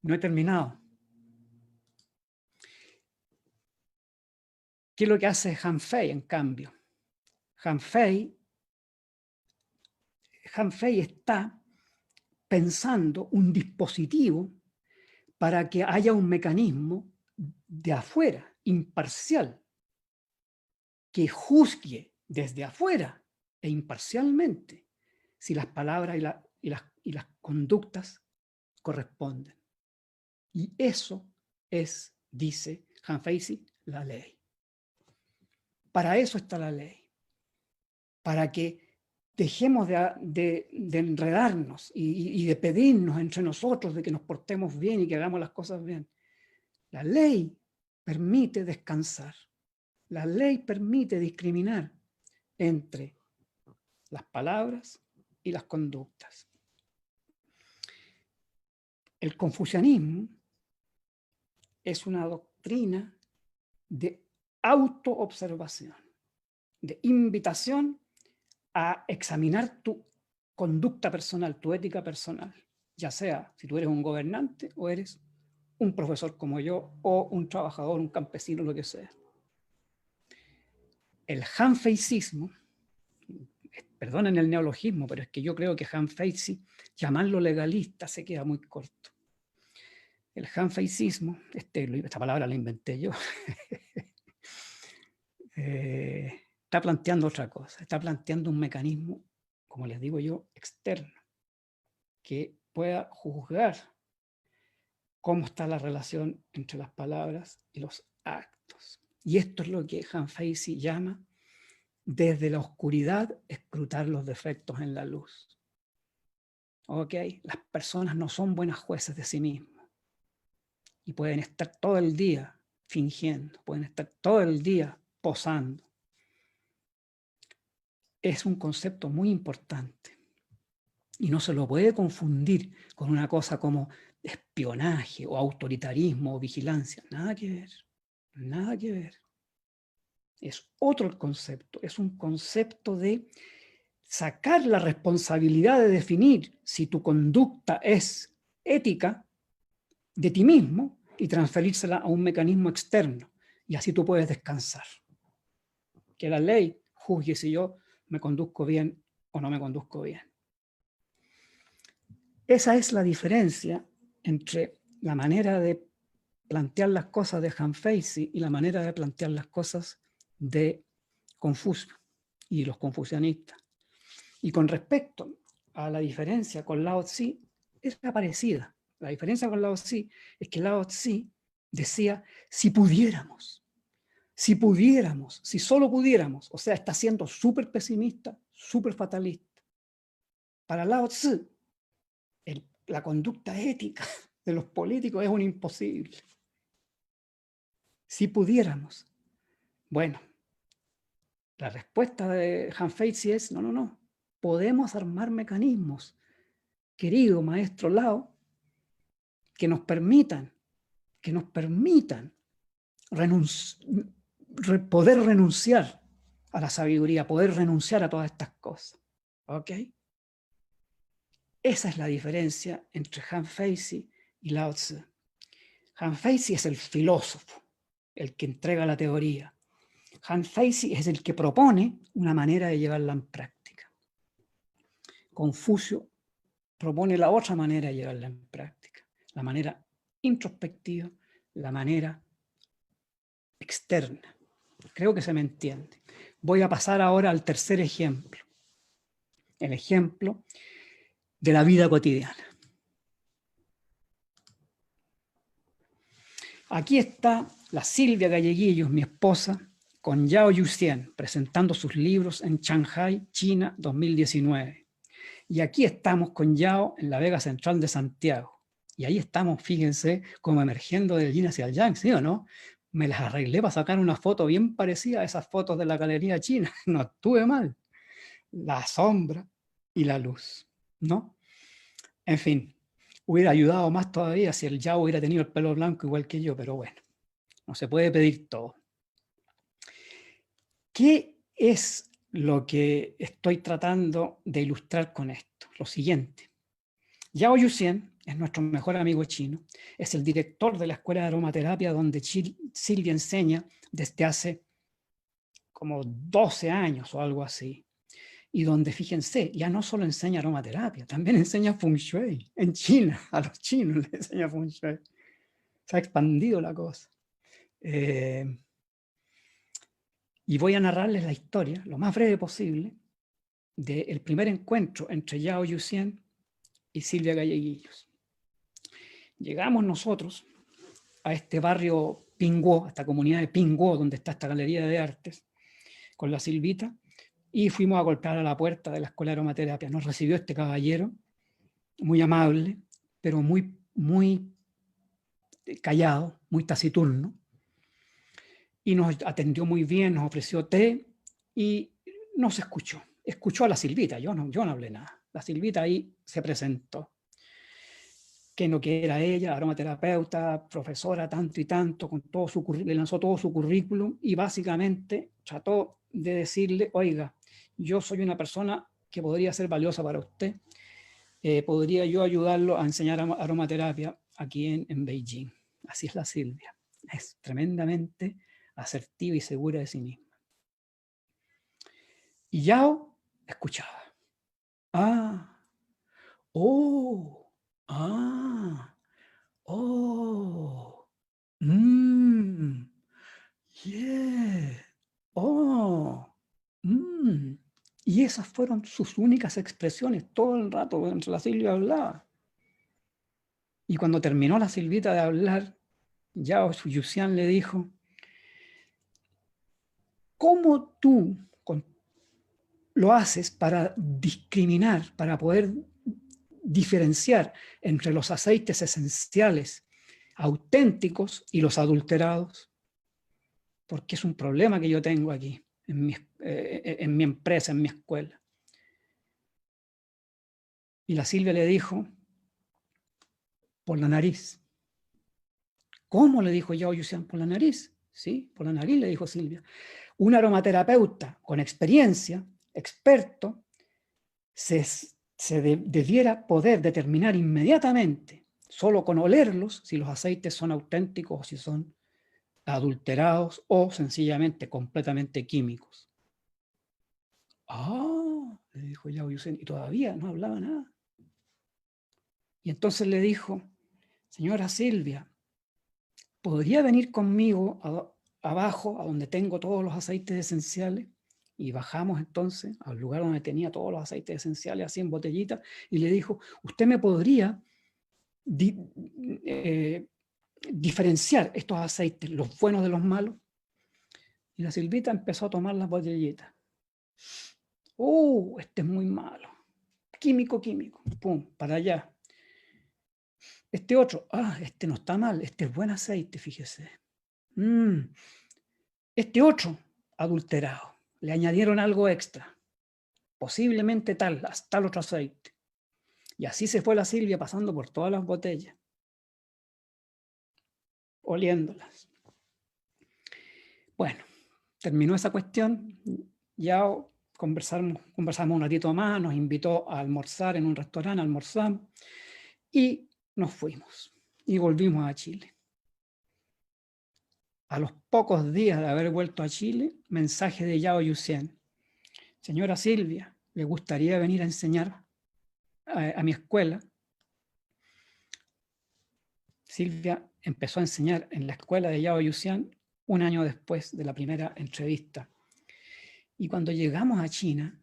No he terminado. ¿Qué es lo que hace Han Fei, en cambio? Han Fei está pensando un dispositivo para que haya un mecanismo de afuera, imparcial, que juzgue desde afuera e imparcialmente si las palabras y las conductas corresponden. Y eso es, dice Han Feisy, la ley. Para eso está la ley. Para que dejemos de enredarnos y de pedirnos entre nosotros de que nos portemos bien y que hagamos las cosas bien. La ley permite descansar. La ley permite discriminar entre las palabras y las conductas. El confucianismo es una doctrina de autoobservación, de invitación a examinar tu conducta personal, tu ética personal, ya sea si tú eres un gobernante o eres un profesor como yo o un trabajador, un campesino, lo que sea. El hanfeisismo, perdonen el neologismo, pero es que yo creo que Han Feisy, llamarlo legalista, se queda muy corto. El hanfeisismo, esta palabra la inventé yo, está planteando otra cosa, está planteando un mecanismo, como les digo yo, externo, que pueda juzgar cómo está la relación entre las palabras y los actos. Y esto es lo que Han Feisy llama desde la oscuridad escrutar los defectos en la luz. ¿Ok? Las personas no son buenas jueces de sí mismas. Y pueden estar todo el día fingiendo, pueden estar todo el día posando. Es un concepto muy importante. Y no se lo puede confundir con una cosa como espionaje o autoritarismo o vigilancia. Nada que ver. Nada que ver. Es otro el concepto. Es un concepto de sacar la responsabilidad de definir si tu conducta es ética de ti mismo y transferírsela a un mecanismo externo. Y así tú puedes descansar. Que la ley juzgue si yo me conduzco bien o no me conduzco bien. Esa es la diferencia entre la manera de plantear las cosas de Han Feizi y la manera de plantear las cosas de Confucio y los confucianistas. Y con respecto a la diferencia con Lao Tzu, es parecida. La diferencia con Lao Tzu es que Lao Tzu decía, si pudiéramos, si solo pudiéramos, o sea, está siendo súper pesimista, súper fatalista. Para Lao Tzu, la conducta ética de los políticos es un imposible. Si pudiéramos. Bueno, la respuesta de Han Feizi es, no. Podemos armar mecanismos, querido maestro Lao, que nos permitan poder renunciar a la sabiduría, poder renunciar a todas estas cosas. ¿Ok? Esa es la diferencia entre Han Feizi y Lao Tzu. Han Feizi es el filósofo, el que entrega la teoría. Han Feizi es el que propone una manera de llevarla en práctica. Confucio propone la otra manera de llevarla en práctica, la manera introspectiva, la manera externa. Creo que se me entiende. Voy a pasar ahora al tercer ejemplo, el ejemplo de la vida cotidiana. Aquí está la Silvia Galleguillos, mi esposa, con Yao Yuxian, presentando sus libros en Shanghai, China, 2019. Y aquí estamos con Yao en la Vega Central de Santiago. Y ahí estamos, fíjense, como emergiendo del yin hacia el yang, ¿sí o no? Me las arreglé para sacar una foto bien parecida a esas fotos de la galería china. No estuve mal. La sombra y la luz, ¿no? En fin, hubiera ayudado más todavía si el Yao hubiera tenido el pelo blanco igual que yo, pero bueno, no se puede pedir todo. ¿Qué es lo que estoy tratando de ilustrar con esto? Lo siguiente. Yao Yuxian es nuestro mejor amigo chino, es el director de la escuela de aromaterapia donde Silvia enseña desde hace como 12 años o algo así. Y donde, fíjense, ya no solo enseña aromaterapia, también enseña Feng Shui. En China, a los chinos les enseña Feng Shui. Se ha expandido la cosa. Y voy a narrarles la historia, lo más breve posible, del primer encuentro entre Yao Yuxian y Silvia Galleguillos. Llegamos nosotros a este barrio Pingguo, a esta comunidad de Pingguo, donde está esta galería de artes, con la Silvita, y fuimos a golpear a la puerta de la escuela de aromaterapia. Nos recibió este caballero, muy amable, pero muy callado, muy taciturno, y nos atendió muy bien, nos ofreció té y nos escuchó. Escuchó a la Silvita, yo no hablé nada. La Silvita ahí se presentó, que era ella, aromaterapeuta, profesora, tanto y tanto, con todo le lanzó todo su currículum y básicamente trató de decirle, oiga, yo soy una persona que podría ser valiosa para usted, podría yo ayudarlo a enseñar aromaterapia aquí en Beijing. Así es la Silvia, es tremendamente asertiva y segura de sí misma. Y Yao escuchaba. Yeah, Y esas fueron sus únicas expresiones todo el rato mientras la Silvia hablaba. Y cuando terminó la Silvita de hablar, Yao Yuxian le dijo, ¿cómo tú, con lo haces para discriminar, para poder diferenciar entre los aceites esenciales auténticos y los adulterados, porque es un problema que yo tengo aquí, en mi empresa, en mi escuela. Y la Silvia le dijo, por la nariz. ¿Cómo? Le dijo Yao Yuxian, por la nariz. Sí, por la nariz, le dijo Silvia. Un aromaterapeuta con experiencia, experto, debiera poder determinar inmediatamente, solo con olerlos, si los aceites son auténticos o si son adulterados o sencillamente completamente químicos. Ah, le dijo Yao Yuxian, y todavía no hablaba nada. Y entonces le dijo, señora Silvia, ¿podría venir conmigo abajo, a donde tengo todos los aceites esenciales? Y bajamos entonces al lugar donde tenía todos los aceites esenciales, así en botellita, y le dijo, ¿usted me podría diferenciar estos aceites, los buenos de los malos? Y la Silvita empezó a tomar las botellitas. Este es muy malo. Químico, químico. Pum, para allá. Este otro, este no está mal, este es buen aceite, fíjese. Este otro, adulterado. Le añadieron algo extra. Posiblemente tal otro aceite. Y así se fue la Silvia pasando por todas las botellas, oliéndolas. Bueno, terminó esa cuestión, ya conversamos un ratito más, nos invitó a almorzar en un restaurante, almorzamos, y nos fuimos, y volvimos a Chile. A los pocos días de haber vuelto a Chile, mensaje de Yao Yuxian. Señora Silvia, ¿le gustaría venir a enseñar a mi escuela? Silvia empezó a enseñar en la escuela de Yao Yuxian un año después de la primera entrevista. Y cuando llegamos a China,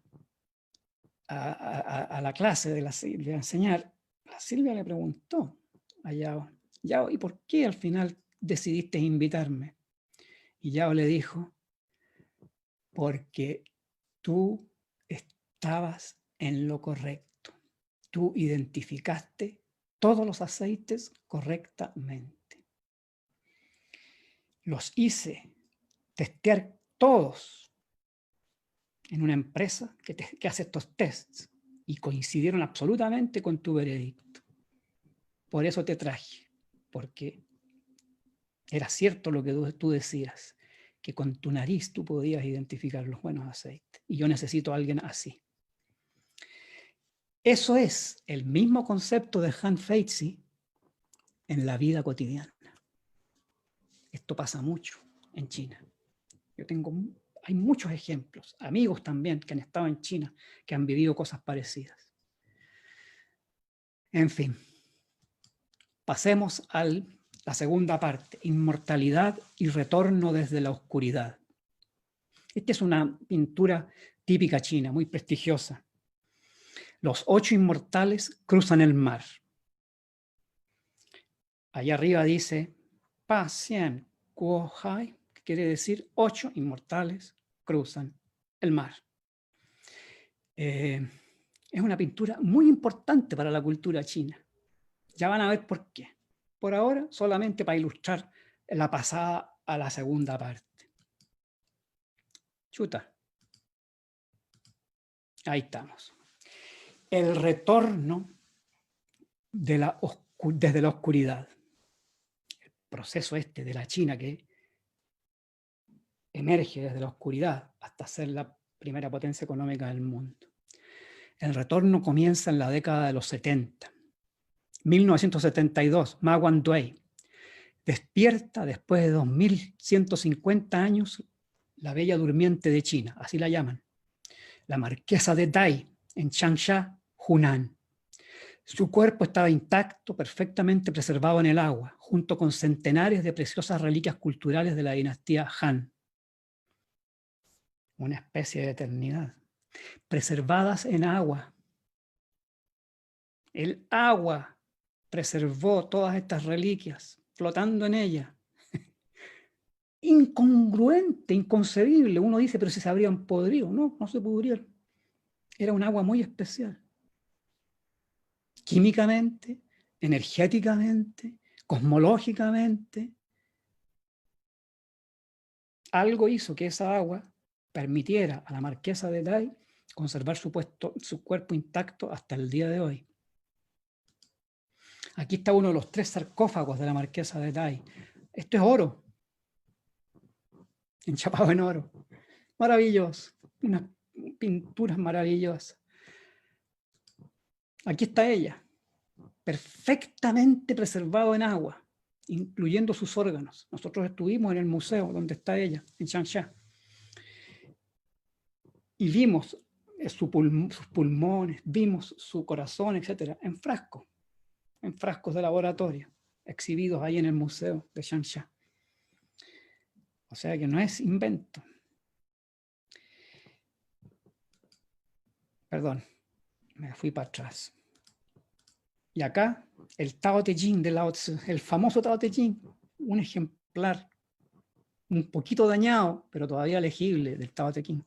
a la clase de la Silvia a enseñar, la Silvia le preguntó a Yao, Yao, ¿y por qué al final decidiste invitarme? Y Yao le dijo, porque tú estabas en lo correcto. Tú identificaste todos los aceites correctamente. Los hice testear todos en una empresa que hace estos tests y coincidieron absolutamente con tu veredicto. Por eso te traje, porque era cierto lo que tú decías, que con tu nariz tú podías identificar los buenos aceites. Y yo necesito a alguien así. Eso es el mismo concepto de Han Feizi en la vida cotidiana. Esto pasa mucho en China. Hay muchos ejemplos, amigos también que han estado en China, que han vivido cosas parecidas. En fin, pasemos a la segunda parte, inmortalidad y retorno desde la oscuridad. Esta es una pintura típica china, muy prestigiosa. Los 8 inmortales cruzan el mar. Allá arriba dice Pa Xian Guo Hai, que quiere decir 8 inmortales cruzan el mar. Es una pintura muy importante para la cultura china. Ya van a ver por qué. Por ahora, solamente para ilustrar la pasada a la segunda parte. Chuta. Ahí estamos. El retorno desde la oscuridad. El proceso de la China que emerge desde la oscuridad hasta ser la primera potencia económica del mundo. El retorno comienza en la década de los 70. 1972, Ma Wandui despierta después de 2150 años la bella durmiente de China, así la llaman, la marquesa de Dai, en Changsha, Hunan. Su cuerpo estaba intacto, perfectamente preservado en el agua, junto con centenares de preciosas reliquias culturales de la dinastía Han. Una especie de eternidad. Preservadas en agua. El agua preservó todas estas reliquias, flotando en ella. Incongruente, inconcebible. Uno dice, pero si se habrían podrido. No, no se pudrieron. Era un agua muy especial. Químicamente, energéticamente, cosmológicamente. Algo hizo que esa agua permitiera a la marquesa de Tai conservar su cuerpo intacto hasta el día de hoy. Aquí está uno de los 3 sarcófagos de la marquesa de Tai. Esto es oro, enchapado en oro. Maravilloso, unas pinturas maravillosas. Aquí está ella, perfectamente preservado en agua, incluyendo sus órganos. Nosotros estuvimos en el museo donde está ella, en Changsha, y vimos sus pulmones, vimos su corazón, etcétera, en frascos de laboratorio, exhibidos ahí en el museo de Changsha. O sea que no es invento. Perdón, me fui para atrás. Y acá, el Tao Te Ching de Lao Tzu, el famoso Tao Te Ching, un ejemplar un poquito dañado, pero todavía legible del Tao Te Ching.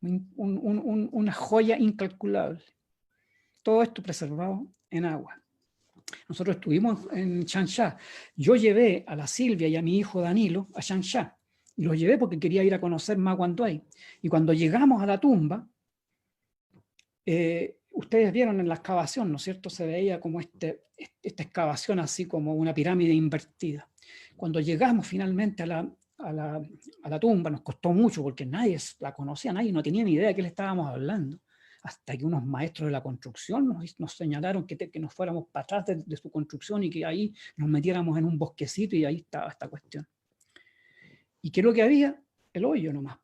Una joya incalculable. Todo esto preservado en agua. Nosotros estuvimos en Changsha. Yo llevé a la Silvia y a mi hijo Danilo a Changsha. Y los llevé porque quería ir a conocer Ma Wanduai. Y cuando llegamos a la tumba, ustedes vieron en la excavación, ¿no es cierto? Se veía como esta excavación así como una pirámide invertida. Cuando llegamos finalmente a la tumba, nos costó mucho porque nadie la conocía, nadie no tenía ni idea de qué le estábamos hablando, hasta que unos maestros de la construcción nos señalaron que nos fuéramos para atrás de su construcción y que ahí nos metiéramos en un bosquecito y ahí estaba esta cuestión. ¿Y qué es lo que había? El hoyo nomás,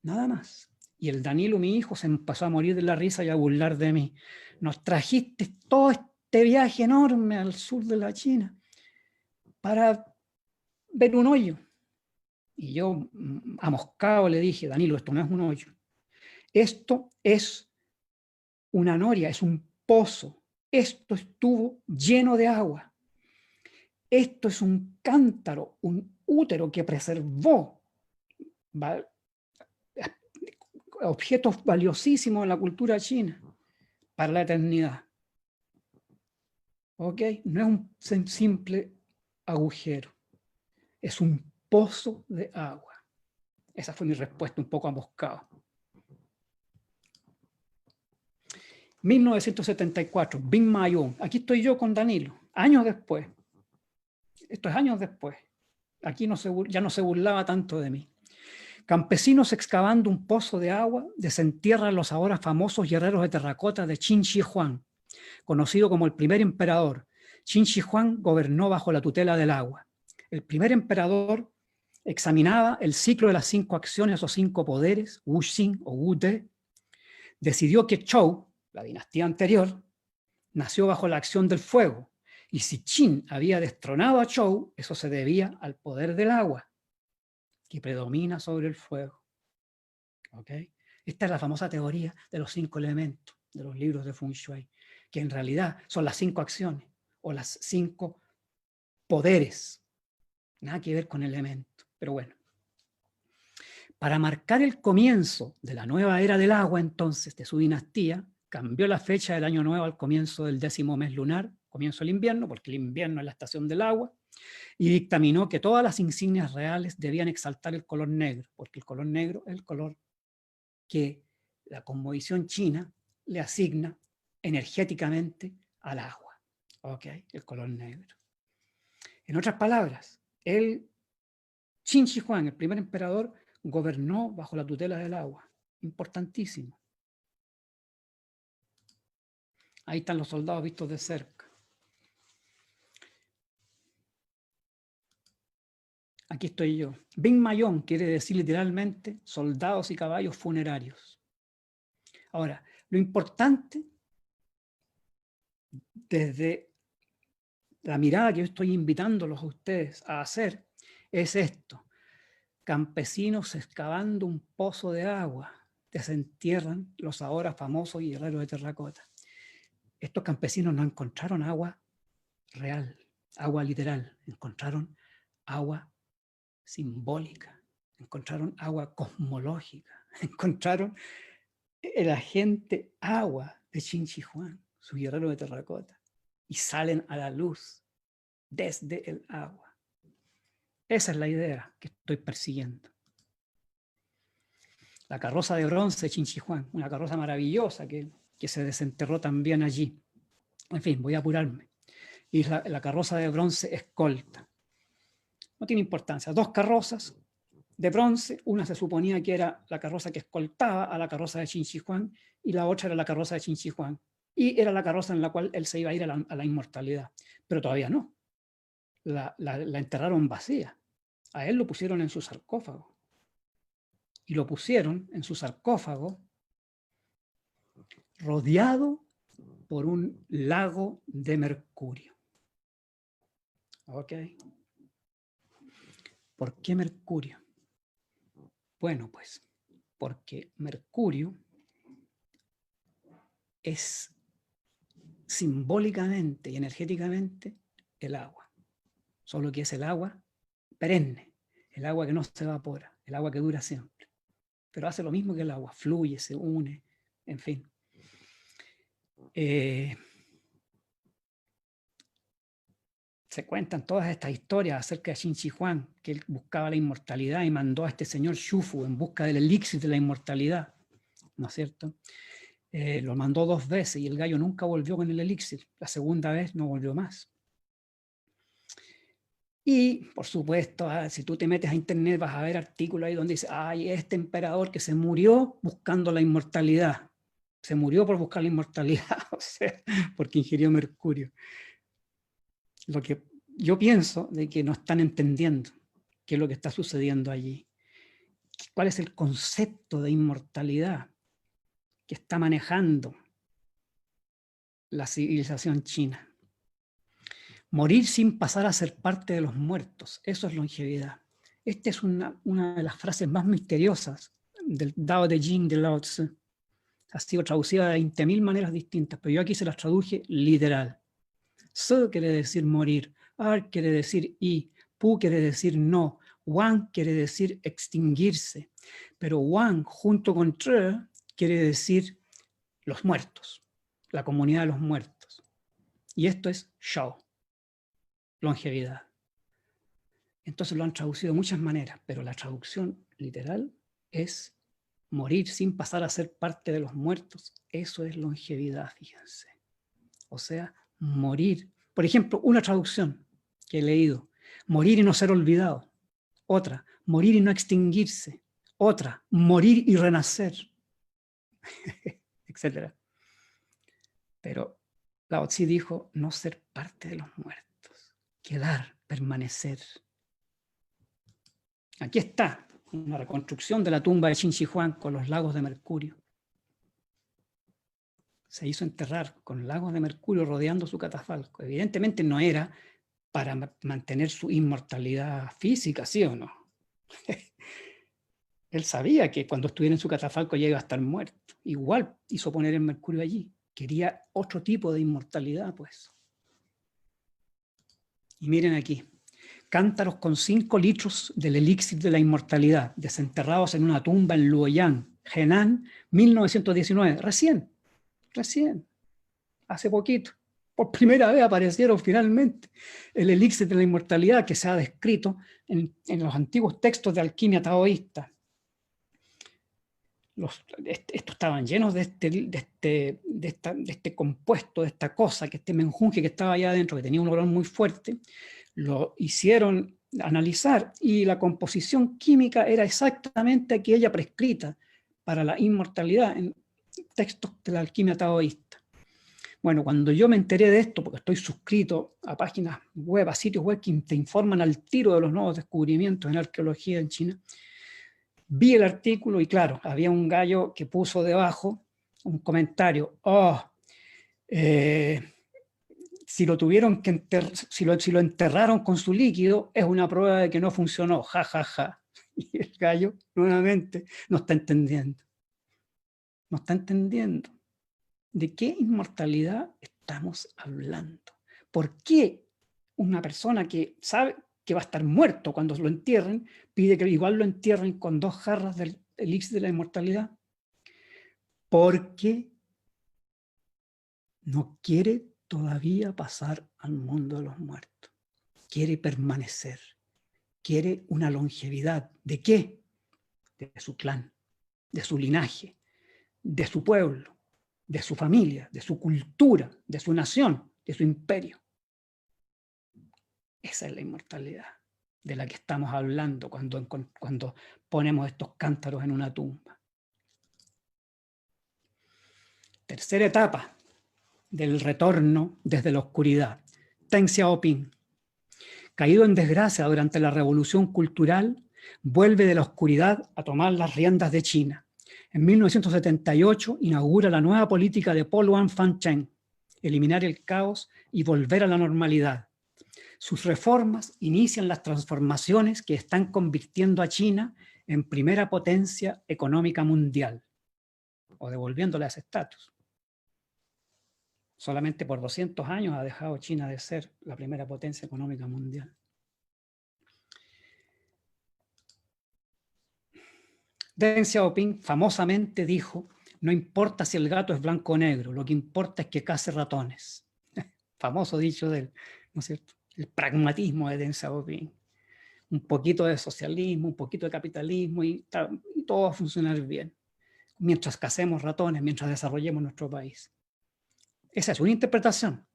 nada más. Y el Danilo, mi hijo, se empezó a morir de la risa y a burlar de mí. Nos trajiste todo este viaje enorme al sur de la China para ver un hoyo. Y yo, amoscado, le dije, Danilo, esto no es un hoyo. Esto es una noria, es un pozo. Esto estuvo lleno de agua. Esto es un cántaro, un útero que preservó objetos valiosísimos en la cultura china para la eternidad. ¿Ok? No es un simple agujero, es un pozo de agua. Esa fue mi respuesta, un poco emboscada. 1974, Bing Mayong. Aquí estoy yo con Danilo, años después. Esto es años después. Aquí ya no se burlaba tanto de mí. Campesinos excavando un pozo de agua desentierran los ahora famosos guerreros de terracota de Qin Shi Huang, conocido como el primer emperador. Qin Shi Huang gobernó bajo la tutela del agua. El primer emperador examinaba el ciclo de las 5 acciones o 5 poderes, Wu Xin o Wu De. Decidió que Zhou, la dinastía anterior, nació bajo la acción del fuego. Y si Qin había destronado a Zhou, eso se debía al poder del agua, que predomina sobre el fuego. ¿Okay? Esta es la famosa teoría de los 5 elementos de los libros de Feng Shui, que en realidad son las 5 acciones o las 5 poderes. Nada que ver con elementos, pero bueno. Para marcar el comienzo de la nueva era del agua, entonces, de su dinastía, cambió la fecha del año nuevo al comienzo del 10º mes lunar, comienzo del invierno, porque el invierno es la estación del agua, y dictaminó que todas las insignias reales debían exaltar el color negro, porque el color negro es el color que la cosmovisión china le asigna energéticamente al agua. ¿Ok? El color negro. En otras palabras, el Qin Shi Huang, el primer emperador, gobernó bajo la tutela del agua. Importantísimo. Ahí están los soldados vistos de cerca. Aquí estoy yo. Bing Mayong quiere decir literalmente soldados y caballos funerarios. Ahora, lo importante desde la mirada que yo estoy invitándolos a ustedes a hacer es esto. Campesinos excavando un pozo de agua, desentierran los ahora famosos guerreros de terracota. Estos campesinos no encontraron agua real, agua literal, encontraron agua simbólica, encontraron agua cosmológica, encontraron el agente agua de Chin Huang, su guerrero de terracota, y salen a la luz desde el agua. Esa es la idea que estoy persiguiendo. La carroza de bronce de Chin Huang, una carroza maravillosa que se desenterró también allí. En fin, voy a apurarme. Y la carroza de bronce escolta. No tiene importancia. 2 carrozas de bronce, una se suponía que era la carroza que escoltaba a la carroza de Chin Huang y la otra era la carroza de Chin Huang. Y era la carroza en la cual él se iba a ir a la inmortalidad. Pero todavía no. La enterraron vacía. A él lo pusieron en su sarcófago. Y lo pusieron en su sarcófago rodeado por un lago de mercurio. ¿Ok? ¿Por qué mercurio? Bueno, pues, porque mercurio es simbólicamente y energéticamente el agua. Solo que es el agua perenne, el agua que no se evapora, el agua que dura siempre. Pero hace lo mismo que el agua, fluye, se une, en fin. Se cuentan todas estas historias acerca de Qin Shi Huang, que él buscaba la inmortalidad y mandó a este señor Shufu en busca del elixir de la inmortalidad, ¿no es cierto? Lo mandó 2 veces y el gallo nunca volvió con el elixir. La segunda vez no volvió más. Y, por supuesto, si tú te metes a internet vas a ver artículos ahí donde dice, ay, este emperador que se murió buscando la inmortalidad. Se murió por buscar la inmortalidad, o sea, porque ingirió mercurio. Lo que yo pienso de que no están entendiendo qué es lo que está sucediendo allí. ¿Cuál es el concepto de inmortalidad que está manejando la civilización china? Morir sin pasar a ser parte de los muertos, eso es longevidad. Esta es una de las frases más misteriosas del Dao de Jing de Lao Tzu. Ha sido traducida de 20.000 maneras distintas, pero yo aquí se las traduje literal. Se quiere decir morir, ar quiere decir y, pu quiere decir no, wan quiere decir extinguirse, pero wan junto con tre quiere decir los muertos, la comunidad de los muertos. Y esto es shao, longevidad. Entonces lo han traducido de muchas maneras, pero la traducción literal es morir sin pasar a ser parte de los muertos. Eso es longevidad, fíjense. O sea, morir. Por ejemplo, una traducción que he leído, morir y no ser olvidado. Otra, morir y no extinguirse. Otra, morir y renacer, etc. Pero Lao Tzu dijo, no ser parte de los muertos, quedar, permanecer. Aquí está una reconstrucción de la tumba de Qin Shi Huang con los lagos de mercurio. Se hizo enterrar con lagos de mercurio rodeando su catafalco. Evidentemente no era para mantener su inmortalidad física, ¿sí o no? Él sabía que cuando estuviera en su catafalco ya iba a estar muerto. Igual hizo poner el mercurio allí. Quería otro tipo de inmortalidad, pues. Y miren aquí. Cántaros con 5 litros del elixir de la inmortalidad, desenterrados en una tumba en Luoyang, Henan, 1919. Recién, hace poquito. Por primera vez aparecieron finalmente el elixir de la inmortalidad que se ha descrito en los antiguos textos de alquimia taoísta. Estos estaban llenos de este compuesto, de esta cosa, que este menjunje que estaba allá adentro, que tenía un olor muy fuerte. Lo hicieron analizar y la composición química era exactamente aquella prescrita para la inmortalidad en textos de la alquimia taoísta. Bueno, cuando yo me enteré de esto, porque estoy suscrito a páginas web, a sitios web que te informan al tiro de los nuevos descubrimientos en arqueología en China, vi el artículo y claro, había un gallo que puso debajo un comentario, si lo tuvieron que si lo enterraron con su líquido, es una prueba de que no funcionó, ja, ja, ja. Y el gallo, nuevamente, no está entendiendo. No está entendiendo. ¿De qué inmortalidad estamos hablando? ¿Por qué una persona que sabe que va a estar muerto cuando lo entierren, pide que igual lo entierren con 2 jarras del elixir de la inmortalidad? porque no quiere todavía pasar al mundo de los muertos. Quiere permanecer. Quiere una longevidad. ¿De qué? De su clan, de su linaje, de su pueblo, de su familia, de su cultura, de su nación, de su imperio. Esa es la inmortalidad de la que estamos hablando cuando ponemos estos cántaros en una tumba. Tercera etapa del retorno desde la oscuridad. Deng Xiaoping, caído en desgracia durante la Revolución Cultural, vuelve de la oscuridad a tomar las riendas de China. En 1978 inaugura la nueva política de Luan Fancheng, eliminar el caos y volver a la normalidad. Sus reformas inician las transformaciones que están convirtiendo a China en primera potencia económica mundial, o devolviéndole ese estatus. Solamente por 200 años ha dejado China de ser la primera potencia económica mundial. Deng Xiaoping famosamente dijo: no importa si el gato es blanco o negro, lo que importa es que case ratones. Famoso dicho de él, ¿no es cierto? El pragmatismo de Deng Xiaoping. Un poquito de socialismo, un poquito de capitalismo y todo va a funcionar bien. Mientras casemos ratones, mientras desarrollemos nuestro país. Esa es una interpretación.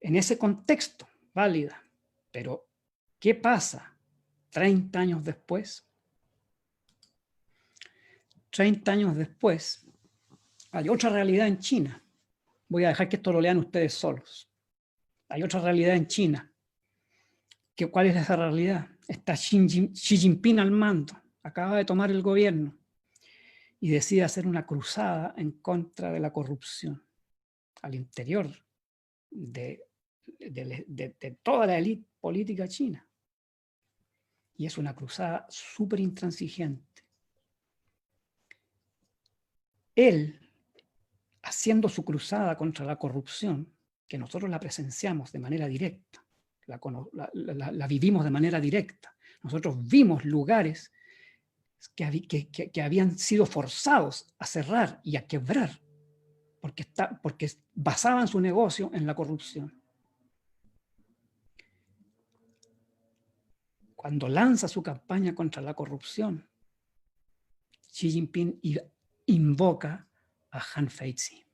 En ese contexto, válida. Pero, ¿qué pasa 30 años después? 30 años después, hay otra realidad en China. Voy a dejar que esto lo lean ustedes solos. Hay otra realidad en China. ¿Cuál es esa realidad? Está Xi Jinping al mando. Acaba de tomar el gobierno y decide hacer una cruzada en contra de la corrupción al interior de toda la élite política china. Y es una cruzada súper intransigente. Él, haciendo su cruzada contra la corrupción, que nosotros la presenciamos de manera directa, la vivimos de manera directa. Nosotros vimos lugares que habían sido forzados a cerrar y a quebrar porque basaban su negocio en la corrupción. Cuando lanza su campaña contra la corrupción, Xi Jinping invoca a Han Feizi.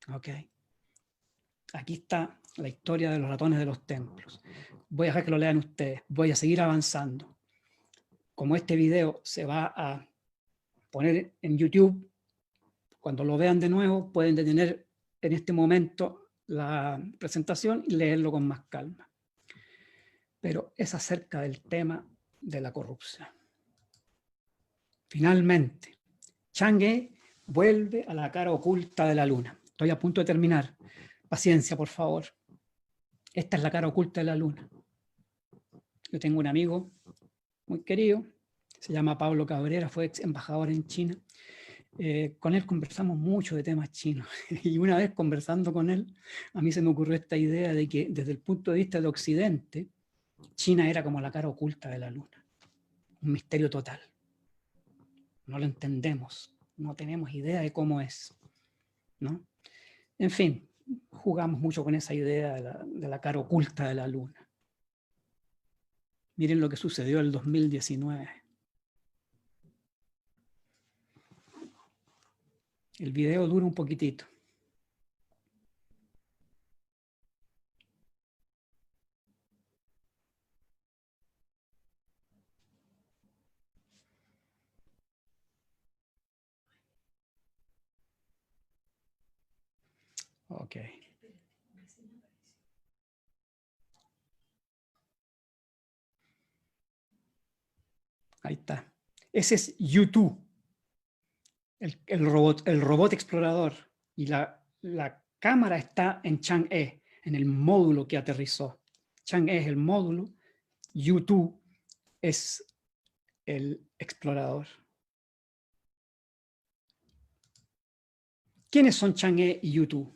¿Okay? Aquí está la historia de los ratones de los templos. Voy a dejar que lo lean ustedes. Voy a seguir avanzando. Como este video se va a poner en YouTube, cuando lo vean de nuevo, pueden detener en este momento la presentación y leerlo con más calma. Pero es acerca del tema de la corrupción. Finalmente, Chang'e vuelve a la cara oculta de la luna. Estoy a punto de terminar. Paciencia, por favor. Esta es la cara oculta de la luna. Yo tengo un amigo muy querido, se llama Pablo Cabrera, fue ex embajador en China. Con él conversamos mucho de temas chinos. Y una vez conversando con él, a mí se me ocurrió esta idea de que desde el punto de vista de Occidente, China era como la cara oculta de la luna. Un misterio total. No lo entendemos. No tenemos idea de cómo es, ¿no? En fin, jugamos mucho con esa idea de la cara oculta de la luna. Miren lo que sucedió en el 2019. El video dura un poquitito. Ok. Ahí está. Ese es YouTube, el robot explorador. Y la cámara está en Chang'e, en el módulo que aterrizó. Chang'e es el módulo, YouTube es el explorador. ¿Quiénes son Chang'e y YouTube?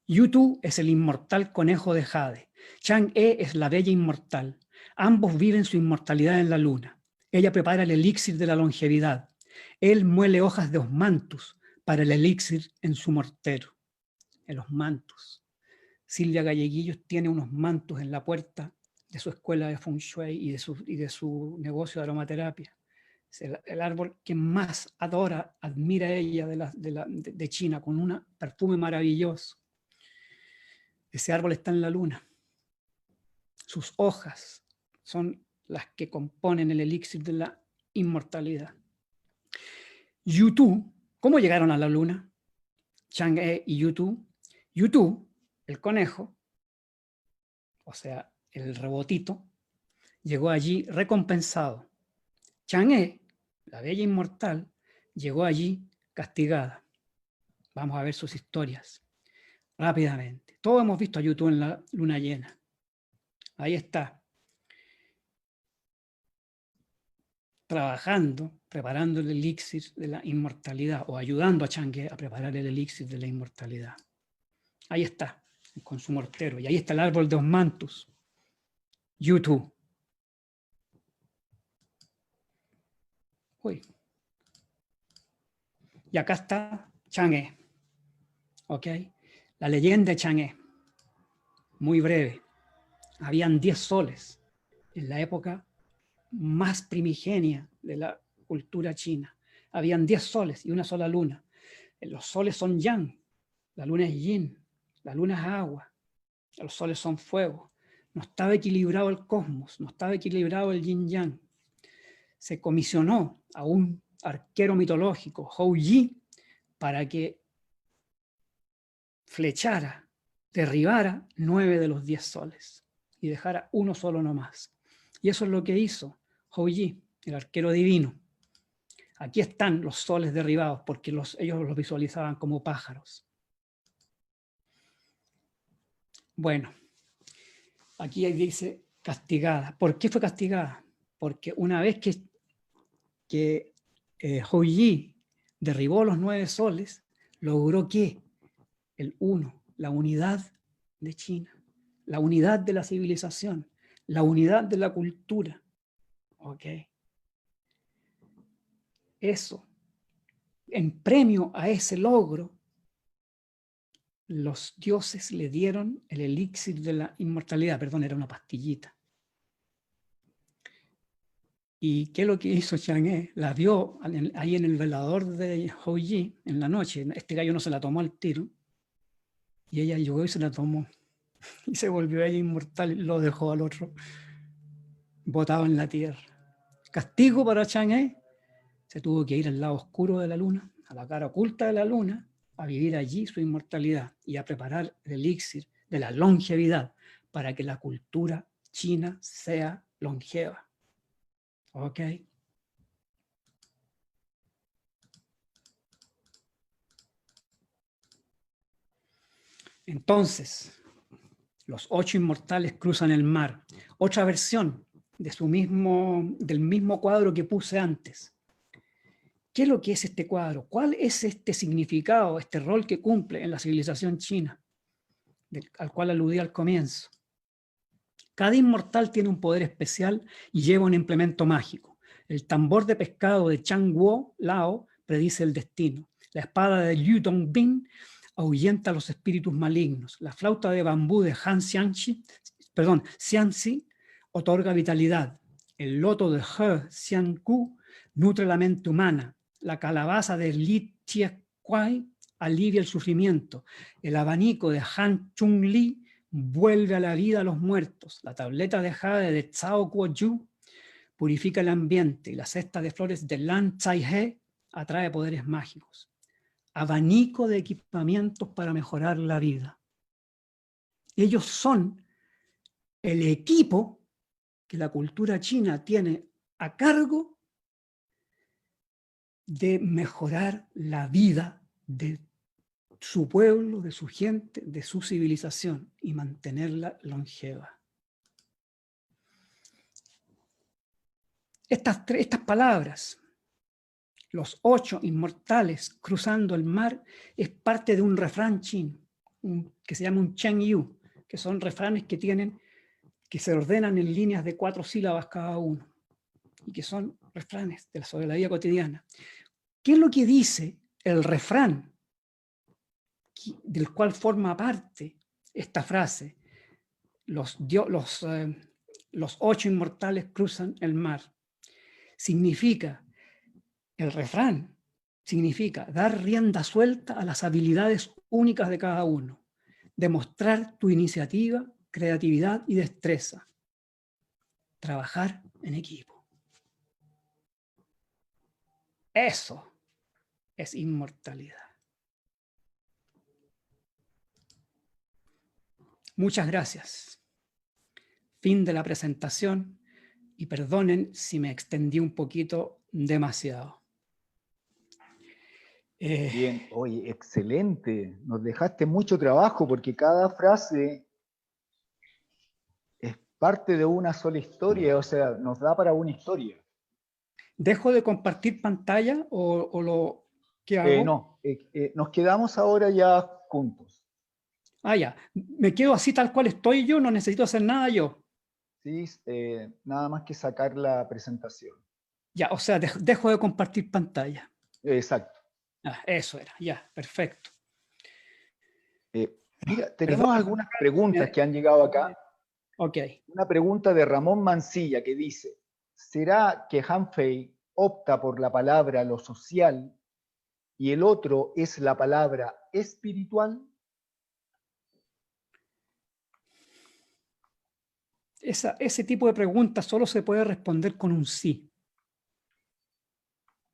YouTube es el inmortal conejo de jade. Chang'e es la bella inmortal. Ambos viven su inmortalidad en la luna. Ella prepara el elixir de la longevidad. Él muele hojas de osmanthus para el elixir en su mortero, en los mantos. Silvia Galleguillos tiene unos mantos en la puerta de su escuela de Feng Shui y de su negocio de aromaterapia. Es el árbol que más adora, admira ella de China, con un perfume maravilloso. Ese árbol está en la luna. Sus hojas son las que componen el elixir de la inmortalidad. Yutu, ¿cómo llegaron a la luna? Chang'e y Yutu. Yutu, el conejo, o sea, el rebotito, llegó allí recompensado. Chang'e, la bella inmortal, llegó allí castigada. Vamos a ver sus historias rápidamente. Todos hemos visto a Yutu en la luna llena. Ahí está, trabajando, preparando el elixir de la inmortalidad, o ayudando a Chang'e a preparar el elixir de la inmortalidad. Ahí está, con su mortero. Y ahí está el árbol de Osmanthus, Yutu. Uy. Y acá está Chang'e. ¿Ok? La leyenda de Chang'e, muy breve. Habían 10 soles en la época más primigenia de la cultura china. Habían 10 soles y una sola luna. Los soles son yang, la luna es yin, la luna es agua, los soles son fuego. No estaba equilibrado el cosmos, no estaba equilibrado el yin-yang. Se comisionó a un arquero mitológico, Hou Yi, para que flechara, derribara 9 de los 10 soles y dejara uno solo nomás. Y eso es lo que hizo Hou Yi, el arquero divino. Aquí están los soles derribados porque ellos los visualizaban como pájaros. Bueno, aquí dice castigada. ¿Por qué fue castigada? Porque una vez que Hou Yi derribó los 9 soles, logró que el uno, la unidad de China, la unidad de la civilización, la unidad de la cultura. ¿Ok? Eso, en premio a ese logro, los dioses le dieron el elixir de la inmortalidad, perdón, era una pastillita. ¿Y qué es lo que hizo Chang'e? La vio ahí en el velador de Hou Yi en la noche. Este gallo no se la tomó al tiro. Y ella llegó y se la tomó. Y se volvió ella inmortal y lo dejó al otro botado en la tierra. Castigo para Chang'e. Se tuvo que ir al lado oscuro de la luna, a la cara oculta de la luna, a vivir allí su inmortalidad y a preparar el elixir de la longevidad para que la cultura china sea longeva. ¿Ok? Entonces, los 8 inmortales cruzan el mar. Otra versión del mismo cuadro que puse antes. ¿Qué es lo que es este cuadro? ¿Cuál es este significado, este rol que cumple en la civilización china, al cual aludí al comienzo? Cada inmortal tiene un poder especial y lleva un implemento mágico. El tambor de pescado de Chang Guo Lao predice el destino. La espada de Liu Dongbin ahuyenta a los espíritus malignos. La flauta de bambú de Han Xianxi otorga vitalidad. El loto de He Xianku nutre la mente humana. La calabaza de Li Chiequai alivia el sufrimiento. El abanico de Han Chungli vuelve a la vida a los muertos. La tableta de jade de Cao Guoyu purifica el ambiente. Y la cesta de flores de Lan Cai-he atrae poderes mágicos. Abanico de equipamientos para mejorar la vida. Ellos son el equipo que la cultura china tiene a cargo de mejorar la vida de su pueblo, de su gente, de su civilización y mantenerla longeva. Estas palabras, los 8 inmortales cruzando el mar, es parte de un refrán chino que se llama un Chengyu, que son refranes que se ordenan en líneas de 4 sílabas cada uno y que son refranes sobre la vida cotidiana. ¿Qué es lo que dice el refrán del cual forma parte esta frase, los 8 inmortales cruzan el mar, significa, el refrán significa dar rienda suelta a las habilidades únicas de cada uno, demostrar tu iniciativa, creatividad y destreza, trabajar en equipo. Eso es inmortalidad. Muchas gracias. Fin de la presentación y perdonen si me extendí un poquito demasiado. Bien, oye, excelente. Nos dejaste mucho trabajo porque cada frase es parte de una sola historia, o sea, nos da para una historia. ¿Dejo de compartir pantalla o lo que hago? No, nos quedamos ahora ya juntos. Ah, ya. Me quedo así tal cual estoy yo, no necesito hacer nada yo. ¿Sí? Nada más que sacar la presentación. Ya, o sea, dejo de compartir pantalla. Exacto. Ah, eso era, ya, perfecto. Mira, tenemos algunas preguntas que han llegado acá. Ok. Una pregunta de Ramón Mancilla que dice, ¿será que Han Fei opta por la palabra lo social y el otro es la palabra espiritual? Ese tipo de preguntas solo se puede responder con un sí.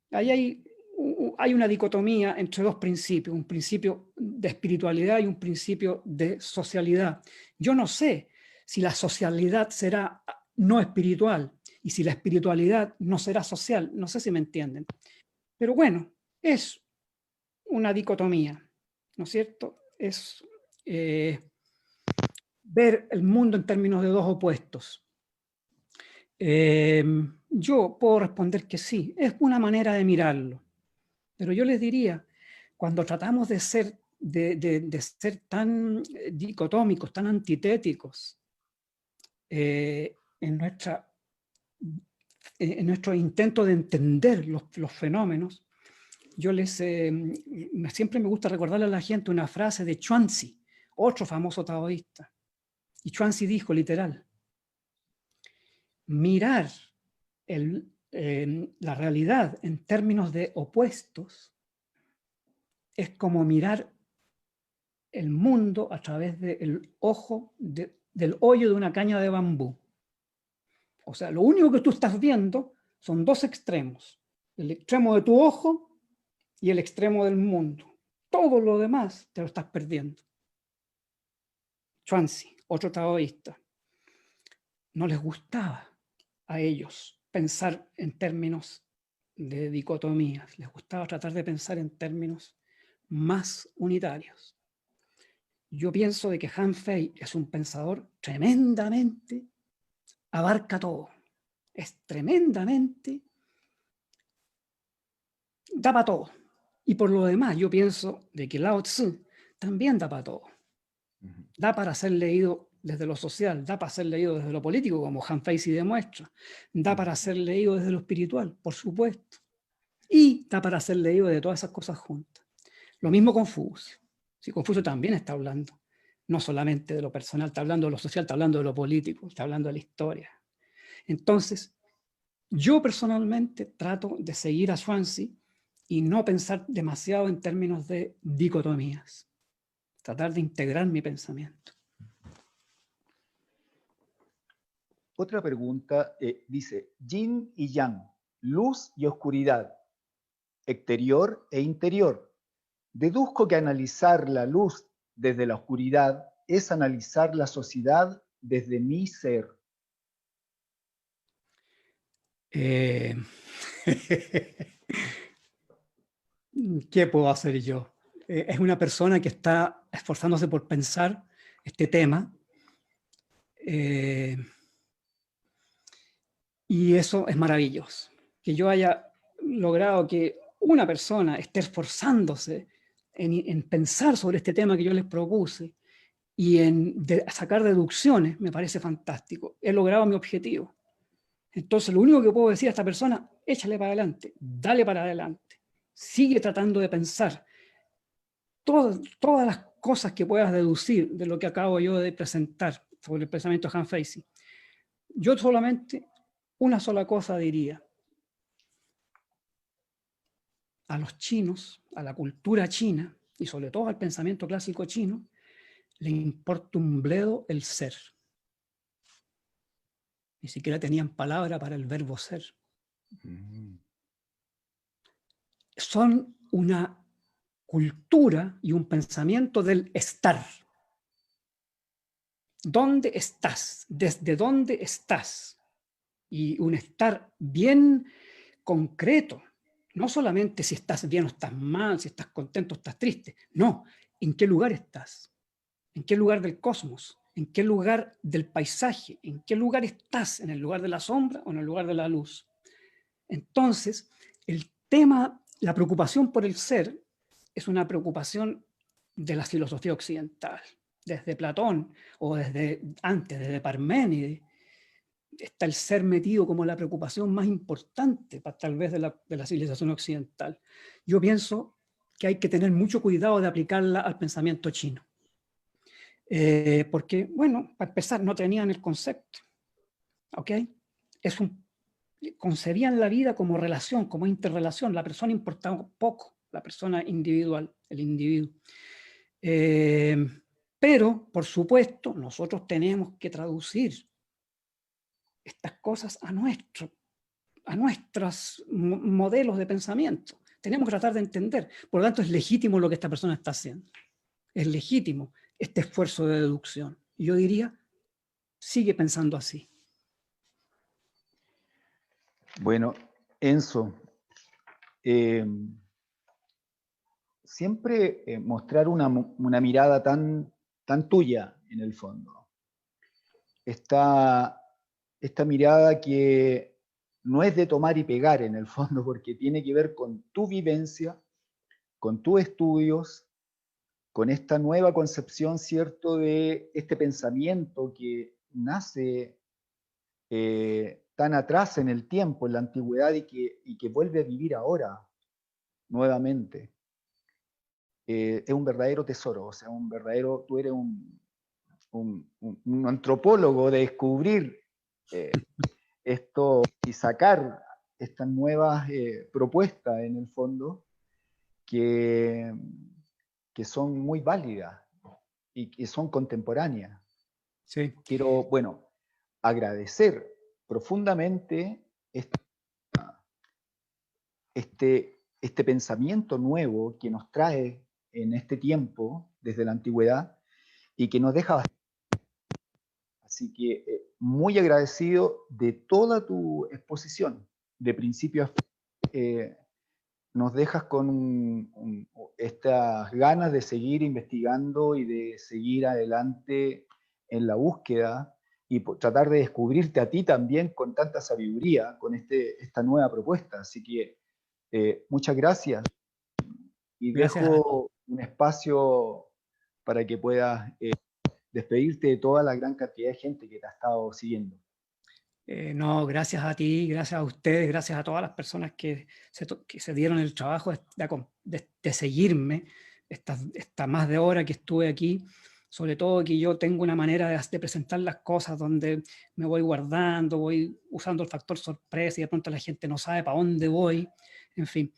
Ahí hay una dicotomía entre dos principios, un principio de espiritualidad y un principio de socialidad. Yo no sé si la socialidad será no espiritual y si la espiritualidad no será social, no sé si me entienden. Pero bueno, es una dicotomía, ¿no es cierto? Es ver el mundo en términos de dos opuestos. Yo puedo responder que sí, es una manera de mirarlo. Pero yo les diría, cuando tratamos de ser tan dicotómicos, tan antitéticos, en nuestro intento de entender los fenómenos, siempre me gusta recordarle a la gente una frase de Chuanzi, otro famoso taoísta. Y Chuanzi dijo literal, mirar la realidad en términos de opuestos es como mirar el mundo a través del ojo, del hoyo de una caña de bambú. O sea, lo único que tú estás viendo son dos extremos, el extremo de tu ojo y el extremo del mundo. Todo lo demás te lo estás perdiendo. Chuanzi, otro taoísta, no les gustaba a ellos pensar en términos de dicotomías, les gustaba tratar de pensar en términos más unitarios. Yo pienso de que Han Fei es un pensador tremendamente, abarca todo, es tremendamente, da para todo. Y por lo demás, yo pienso de que Lao Tzu también da para todo. Da para ser leído desde lo social, da para ser leído desde lo político, como Han Fei sí demuestra. Da para ser leído desde lo espiritual, por supuesto. Y da para ser leído de todas esas cosas juntas. Lo mismo Confucio. Sí, Confucio también está hablando, no solamente de lo personal, está hablando de lo social, está hablando de lo político, está hablando de la historia. Entonces, yo personalmente trato de seguir a Chuanzi y no pensar demasiado en términos de dicotomías. Tratar de integrar mi pensamiento. Otra pregunta dice, yin y yang, luz y oscuridad, exterior e interior. Deduzco que analizar la luz desde la oscuridad es analizar la sociedad desde mi ser. ¿Qué puedo hacer yo? Es una persona que está esforzándose por pensar este tema. Y eso es maravilloso. Que yo haya logrado que una persona esté esforzándose en pensar sobre este tema que yo les propuse y sacar deducciones, me parece fantástico. He logrado mi objetivo. Entonces, lo único que puedo decir a esta persona, échale para adelante, dale para adelante. sigue tratando de pensar todas las cosas que puedas deducir de lo que acabo yo de presentar sobre el pensamiento de Hans Feizi. Yo solamente una sola cosa diría. A los chinos, a la cultura china, y sobre todo al pensamiento clásico chino, le importa un bledo el ser. Ni siquiera tenían palabra para el verbo ser. Son una cultura y un pensamiento del estar. ¿Dónde estás? ¿Desde dónde estás? Y un estar bien concreto. No solamente si estás bien o estás mal, si estás contento o estás triste. No, ¿en qué lugar estás? ¿En qué lugar del cosmos? ¿En qué lugar del paisaje? ¿En qué lugar estás? ¿En el lugar de la sombra o en el lugar de la luz? Entonces, el tema, la preocupación por el ser, es una preocupación de la filosofía occidental. Desde Platón o desde antes, desde Parménides, está el ser metido como la preocupación más importante, tal vez, de la civilización occidental. Yo pienso que hay que tener mucho cuidado de aplicarla al pensamiento chino. Porque, bueno, para empezar, no tenían el concepto. ¿Ok? Concebían la vida como relación, como interrelación. La persona importaba poco, la persona individual, el individuo. Pero, por supuesto, nosotros tenemos que traducir estas cosas a nuestros modelos de pensamiento. Tenemos que tratar de entender. Por lo tanto, es legítimo lo que esta persona está haciendo. Es legítimo este esfuerzo de deducción. Y yo diría, sigue pensando así. Bueno, Enzo, siempre mostrar una mirada tan tuya en el fondo. Esta mirada que no es de tomar y pegar en el fondo, porque tiene que ver con tu vivencia, con tus estudios, con esta nueva concepción, ¿cierto?, de este pensamiento que nace tan atrás en el tiempo, en la antigüedad, y que vuelve a vivir ahora, nuevamente. Es un verdadero tesoro, o sea, tú eres un antropólogo de descubrir esto y sacar estas nuevas propuestas en el fondo que son muy válidas y que son contemporáneas. Sí. Quiero, bueno, agradecer profundamente este pensamiento nuevo que nos trae en este tiempo, desde la antigüedad, y que nos deja bastante. Así que muy agradecido de toda tu exposición, de principio a fin. Nos dejas con estas ganas de seguir investigando y de seguir adelante en la búsqueda y tratar de descubrirte a ti también con tanta sabiduría, con esta nueva propuesta. Así que muchas gracias y Gracias. dejo un espacio para que puedas despedirte de toda la gran cantidad de gente que te ha estado siguiendo. No, gracias a ti, gracias a ustedes, gracias a todas las personas que se dieron el trabajo de seguirme esta más de hora que estuve aquí. Sobre todo que yo tengo una manera de presentar las cosas donde me voy guardando, voy usando el factor sorpresa y de pronto la gente no sabe para dónde voy. En fin,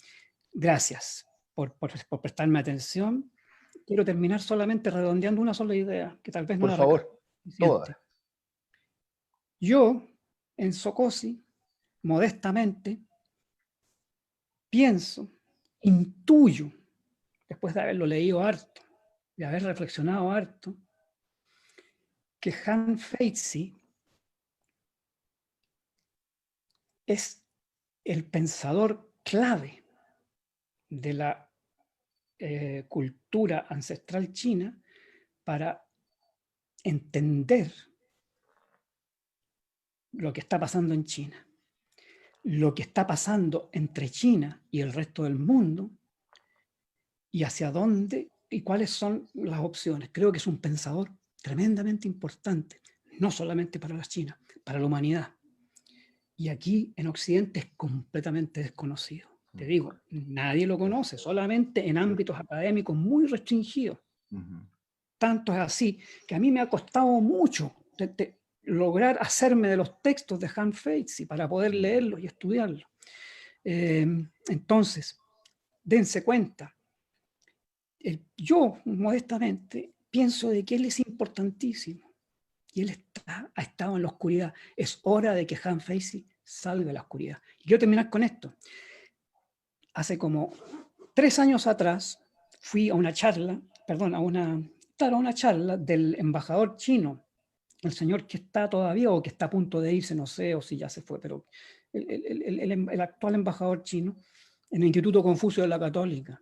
gracias por prestarme atención. Quiero terminar solamente redondeando una sola idea, que tal vez no Por la favor, todas. Yo, en Sokosi, modestamente, pienso, intuyo, después de haberlo leído harto, de haber reflexionado harto, que Hans Feizi es el pensador clave de la cultura ancestral china para entender lo que está pasando en China, lo que está pasando entre China y el resto del mundo y hacia dónde y cuáles son las opciones. Creo que es un pensador tremendamente importante, no solamente para la China, para la humanidad. Y aquí en Occidente es completamente desconocido. Te digo, nadie lo conoce, solamente en ámbitos académicos muy restringidos. Tanto es así que a mí me ha costado mucho lograr hacerme de los textos de Hans Feitsy para poder leerlos y estudiarlos. Entonces, dense cuenta, yo modestamente pienso de que él es importantísimo y él ha estado en la oscuridad. Es hora de que Hans Feitsy salga de la oscuridad. Y quiero terminar con esto. Hace como 3 años atrás fui a una charla, a una charla del embajador chino, el señor que está todavía o que está a punto de irse, no sé, o si ya se fue, pero el actual embajador chino en el Instituto Confucio de la Católica.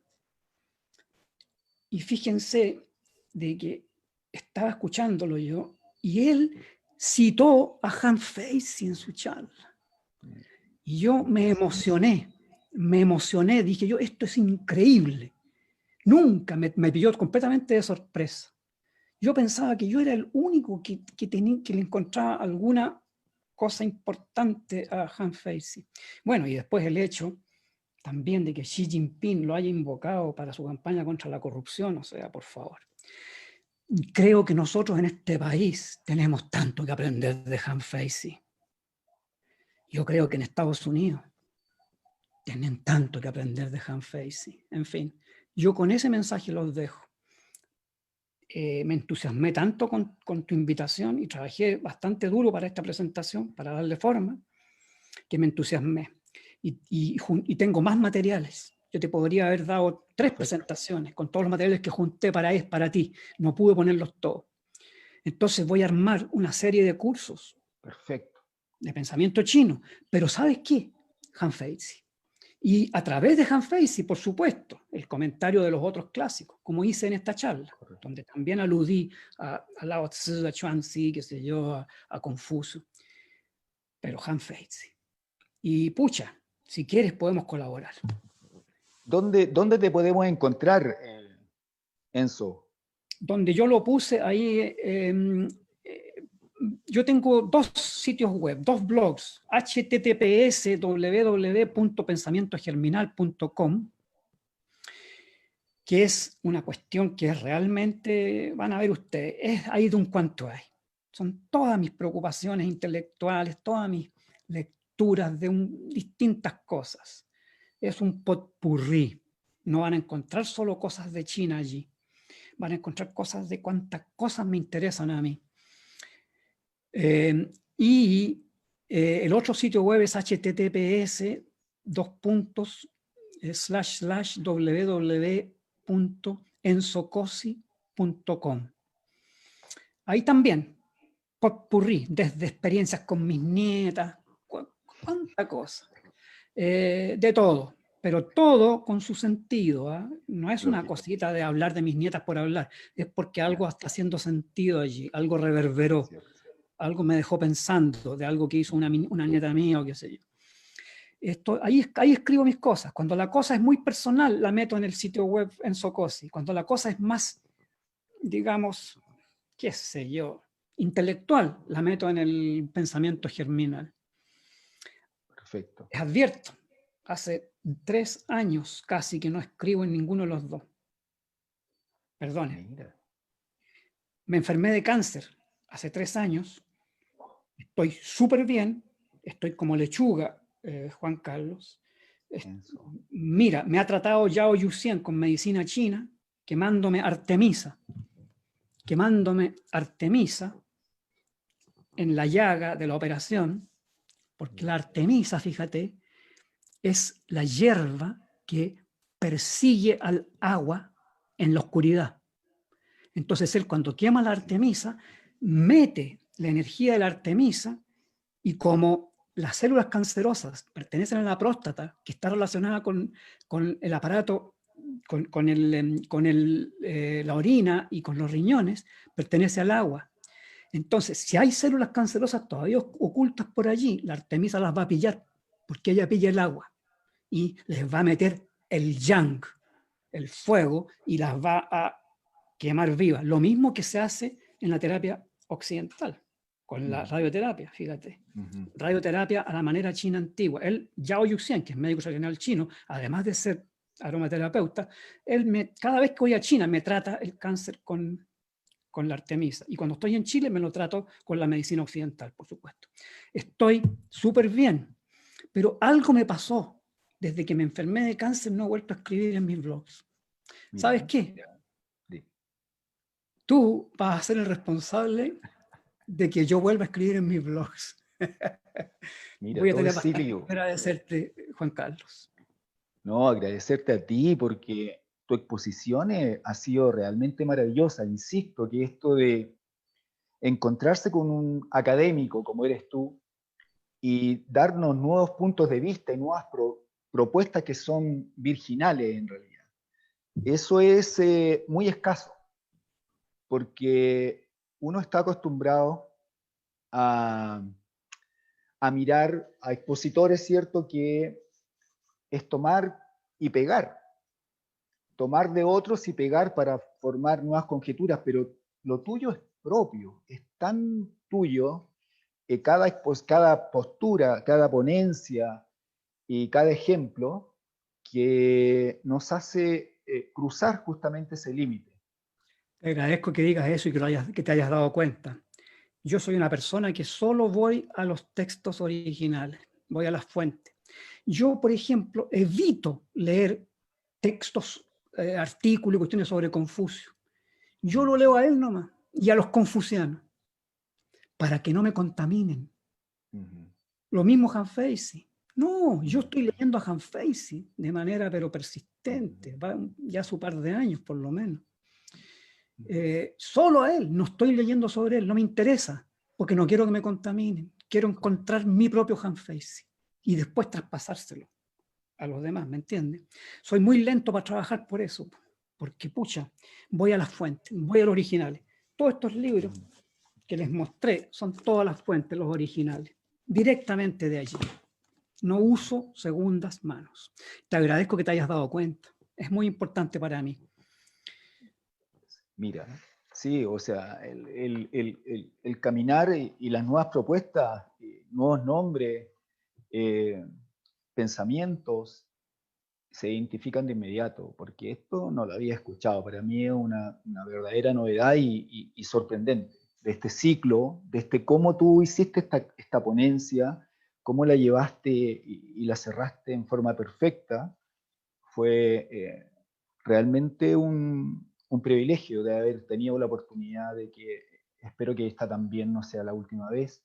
Y fíjense de que estaba escuchándolo yo y él citó a Hans Feitsy en su charla. Y yo me emocioné, dije yo, esto es increíble. Nunca me pilló completamente de sorpresa. Yo pensaba que yo era el único que le encontraba alguna cosa importante a Hans Feitsy. Bueno, y después el hecho también de que Xi Jinping lo haya invocado para su campaña contra la corrupción, o sea, por favor. Creo que nosotros en este país tenemos tanto que aprender de Hans Feitsy. Yo creo que en Estados Unidos tienen tanto que aprender de Hans Feitsy. En fin, yo con ese mensaje los dejo. Me entusiasmé tanto con tu invitación y trabajé bastante duro para esta presentación, para darle forma, que me entusiasmé. Y tengo más materiales. Yo te podría haber dado 3 presentaciones con todos los materiales que junté para ti. No pude ponerlos todos. Entonces voy a armar una serie de cursos. Perfecto. De pensamiento chino. Pero ¿sabes qué? Hans Feitsy. Y a través de Hans Feitsy, por supuesto, el comentario de los otros clásicos, como hice en esta charla, donde también aludí a Lao Tzu, a Chuanzi, qué sé yo, a Confucio. Pero Hans Feitsy. Y pucha, si quieres podemos colaborar. ¿Dónde te podemos encontrar, Enzo? Donde yo lo puse ahí, yo tengo 2 sitios web, 2 blogs, https www.pensamientogerminal.com, que es una cuestión que realmente, van a ver ustedes, es ahí de un cuanto hay. Son todas mis preocupaciones intelectuales, todas mis lecturas de distintas cosas. Es un potpurrí. No van a encontrar solo cosas de China allí. Van a encontrar cosas de cuantas cosas me interesan a mí. El otro sitio web es https://www.enzocosi.com. Ahí también, potpurrí, desde experiencias con mis nietas, cuánta cosa, de todo, pero todo con su sentido, ¿eh? No es una cosita de hablar de mis nietas por hablar, es porque algo está haciendo sentido allí, algo reverberó, algo me dejó pensando de algo que hizo una nieta mía o qué sé yo. Ahí escribo mis cosas. Cuando la cosa es muy personal, la meto en el sitio web Enzocosi. Cuando la cosa es más, digamos, qué sé yo, intelectual, la meto en el pensamiento germinal. Perfecto. Les advierto, hace 3 años casi que no escribo en ninguno de los dos. Perdone. Mira. Me enfermé de cáncer hace 3 años. Estoy súper bien. Estoy como lechuga, Juan Carlos. Mira, me ha tratado Yao Yuxian con medicina china, quemándome Artemisa en la llaga de la operación, porque la Artemisa, fíjate, es la hierba que persigue al agua en la oscuridad. Entonces él, cuando quema la Artemisa, mete la energía de la Artemisa, y como las células cancerosas pertenecen a la próstata, que está relacionada con el aparato, con la orina y con los riñones, pertenece al agua. Entonces, si hay células cancerosas todavía ocultas por allí, la Artemisa las va a pillar, porque ella pilla el agua y les va a meter el yang, el fuego, y las va a quemar vivas. Lo mismo que se hace en la terapia occidental, con la radioterapia, fíjate. Ujú. Radioterapia a la manera china antigua. Él, Yao Yuxian, que es médico tradicional chino, además de ser aromaterapeuta, cada vez que voy a China me trata el cáncer con la Artemisa. Y cuando estoy en Chile me lo trato con la medicina occidental, por supuesto. Estoy súper bien, pero algo me pasó. Desde que me enfermé de cáncer no he vuelto a escribir en mis blogs. ¿Sabes Mira, qué? mira, sí. Tú vas a ser el responsable de que yo vuelva a escribir en mis blogs. Mira, Voy a todo tener es bastante cíclico. que agradecerte, Juan Carlos. No, agradecerte a ti porque tu exposición ha sido realmente maravillosa. Insisto que esto de encontrarse con un académico como eres tú y darnos nuevos puntos de vista y nuevas propuestas que son virginales en realidad. Eso es muy escaso porque uno está acostumbrado a, a mirar a expositores, ¿cierto? Que es tomar y pegar, tomar de otros y pegar para formar nuevas conjeturas, pero lo tuyo es propio, es tan tuyo que cada postura, cada ponencia y cada ejemplo que nos hace cruzar justamente ese límite. Te agradezco que digas eso y que te hayas dado cuenta. Yo soy una persona que solo voy a los textos originales, voy a las fuentes. Yo, por ejemplo, evito leer textos, artículos y cuestiones sobre Confucio. Yo lo leo a él nomás y a los confucianos, para que no me contaminen. Ujú. Lo mismo Han Feizi. No, yo Ujú. estoy leyendo a Han Feizi de manera pero Ujú. persistente, va ya su par de años por lo menos. Solo a él, no estoy leyendo sobre él, no me interesa, porque no quiero que me contaminen. Quiero encontrar mi propio Han Feizi y después traspasárselo a los demás, ¿me entiendes? Soy muy lento para trabajar por eso, porque pucha, voy a las fuentes, voy a los originales. Todos estos libros que les mostré son todas las fuentes, los originales, directamente de allí. No uso segundas manos. Te agradezco que te hayas dado cuenta. Es muy importante para mí. Mira, sí, o sea, el caminar y las nuevas propuestas, nuevos nombres, eh, pensamientos, se identifican de inmediato, porque esto no lo había escuchado. Para mí es una verdadera novedad y sorprendente de este ciclo, de este cómo tú hiciste esta ponencia, cómo la llevaste y la cerraste en forma perfecta. Fue realmente un privilegio de haber tenido la oportunidad de que, espero que esta también no sea la última vez,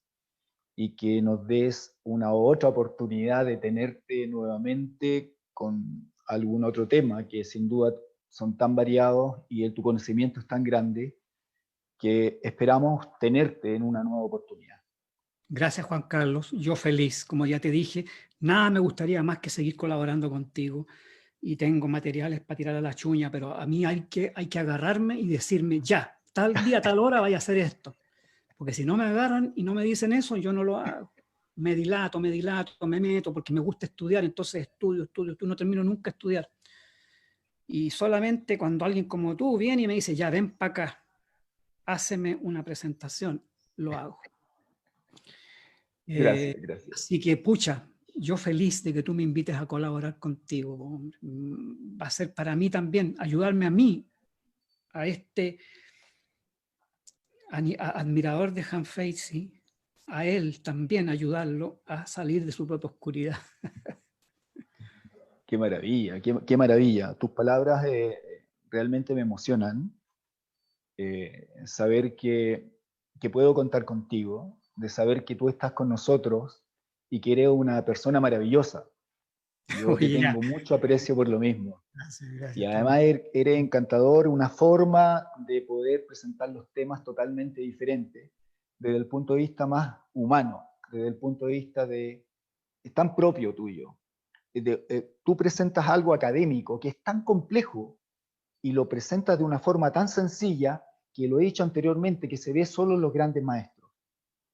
y que nos des una otra oportunidad de tenerte nuevamente con algún otro tema que sin duda son tan variados y tu conocimiento es tan grande que esperamos tenerte en una nueva oportunidad. Gracias, Juan Carlos. Yo feliz, como ya te dije, nada me gustaría más que seguir colaborando contigo y tengo materiales para tirar a la chuña, pero a mí hay que agarrarme y decirme, ya, tal día, tal hora vaya a hacer esto. Porque si no me agarran y no me dicen eso, yo no lo hago. Me dilato, me meto, porque me gusta estudiar, entonces estudio, no termino nunca de estudiar. Y solamente cuando alguien como tú viene y me dice, ya, ven para acá, háceme una presentación, lo hago. Gracias, gracias. Así que, pucha, yo feliz de que tú me invites a colaborar contigo. Va a ser para mí también ayudarme a mí, a este admirador de Han Feizi, a él también ayudarlo a salir de su propia oscuridad. Qué maravilla, qué maravilla. Tus palabras realmente me emocionan. Saber que puedo contar contigo, de saber que tú estás con nosotros y que eres una persona maravillosa. Yo te Oye, ya. tengo mucho aprecio por lo mismo. Gracias, Y gracias. además eres encantador, una forma de poder presentar los temas totalmente diferentes, desde el punto de vista más humano, desde el punto de vista de, es tan propio tuyo. Tú presentas algo académico que es tan complejo y lo presentas de una forma tan sencilla que lo he dicho anteriormente, que se ve solo en los grandes maestros.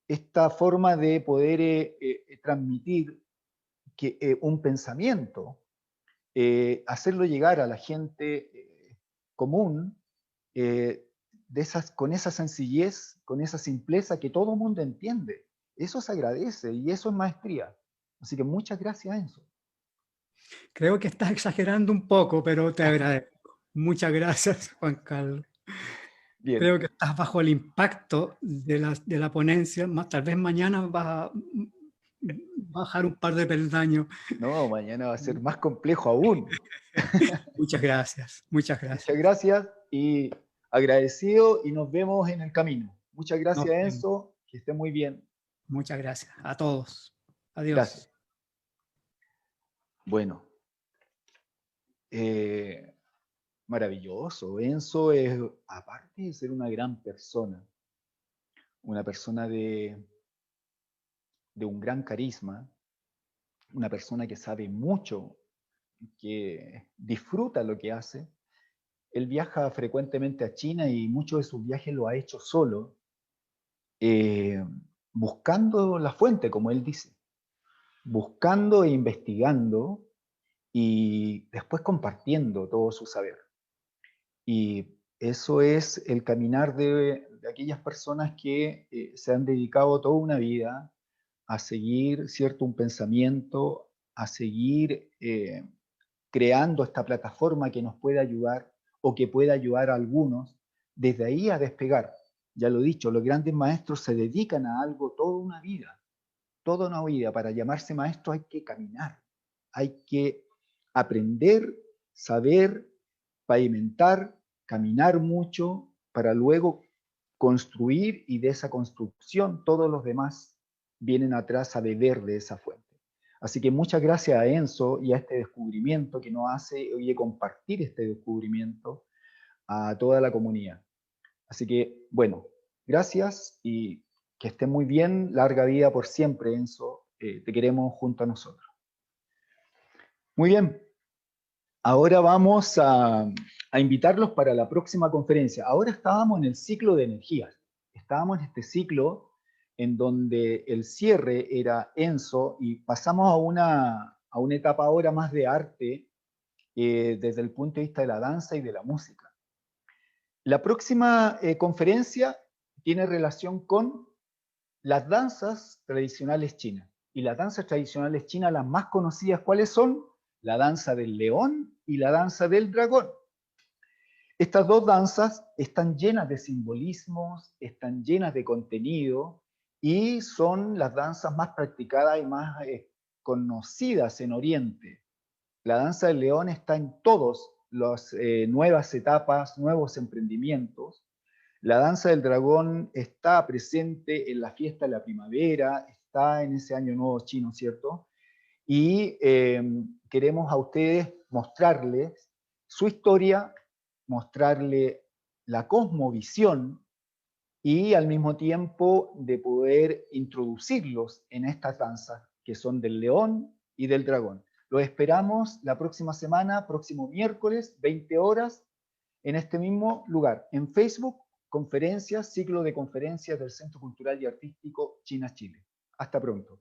Esta forma de poder transmitir un pensamiento, hacerlo llegar a la gente común, eh, con esa sencillez, con esa simpleza que todo mundo entiende. Eso se agradece y eso es maestría. Así que muchas gracias, Enzo. Creo que estás exagerando un poco, pero te agradezco. Muchas gracias, Juan Carlos. Bien. Creo que estás bajo el impacto de la ponencia. Tal vez mañana vas a bajar un par de peldaños. No, mañana va a ser más complejo aún. Muchas gracias, muchas Muchas gracias. gracias y agradecido y nos vemos en el camino. Muchas Nos gracias, vemos. Enzo. Que esté muy bien. Muchas gracias a todos. Gracias. Adiós. Bueno, maravilloso. Enzo es, aparte de ser una gran persona de un gran carisma, una persona que sabe mucho, que disfruta lo que hace. Él viaja frecuentemente a China y muchos de sus viajes lo ha hecho solo, buscando la fuente, como él dice, buscando e investigando y después compartiendo todo su saber. Y eso es el caminar de aquellas personas que se han dedicado toda una vida a seguir, ¿cierto?, un pensamiento, a seguir creando esta plataforma que nos puede ayudar o que puede ayudar a algunos, desde ahí a despegar. Ya lo he dicho, los grandes maestros se dedican a algo toda una vida. Toda una vida. Para llamarse maestro hay que caminar, hay que aprender, saber, pavimentar, caminar mucho para luego construir, y de esa construcción todos los demás vienen atrás a beber de esa fuente. Así que muchas gracias a Enzo y a este descubrimiento que nos hace hoy compartir este descubrimiento a toda la comunidad. Así que, bueno, gracias y que esté muy bien. Larga vida por siempre, Enzo. Te queremos junto a nosotros. Muy bien. Ahora vamos a invitarlos para la próxima conferencia. Ahora estábamos en el ciclo de energías. Estábamos en este ciclo en donde el cierre era Enzo y pasamos a una etapa ahora más de arte desde el punto de vista de la danza y de la música. La próxima conferencia tiene relación con las danzas tradicionales chinas. Y las danzas tradicionales chinas, las más conocidas, ¿cuáles son? La danza del león y la danza del dragón. Estas dos danzas están llenas de simbolismos, están llenas de contenido y son las danzas más practicadas y más conocidas en Oriente. La danza del león está en todas las nuevas etapas, nuevos emprendimientos. La danza del dragón está presente en la fiesta de la primavera, está en ese año nuevo chino, ¿cierto? Y queremos a ustedes mostrarles su historia, mostrarle la cosmovisión y al mismo tiempo de poder introducirlos en estas danzas que son del león y del dragón. Los esperamos la próxima semana, próximo miércoles, 20 horas, en este mismo lugar, en Facebook, conferencias, ciclo de conferencias del Centro Cultural y Artístico China Chile. Hasta pronto.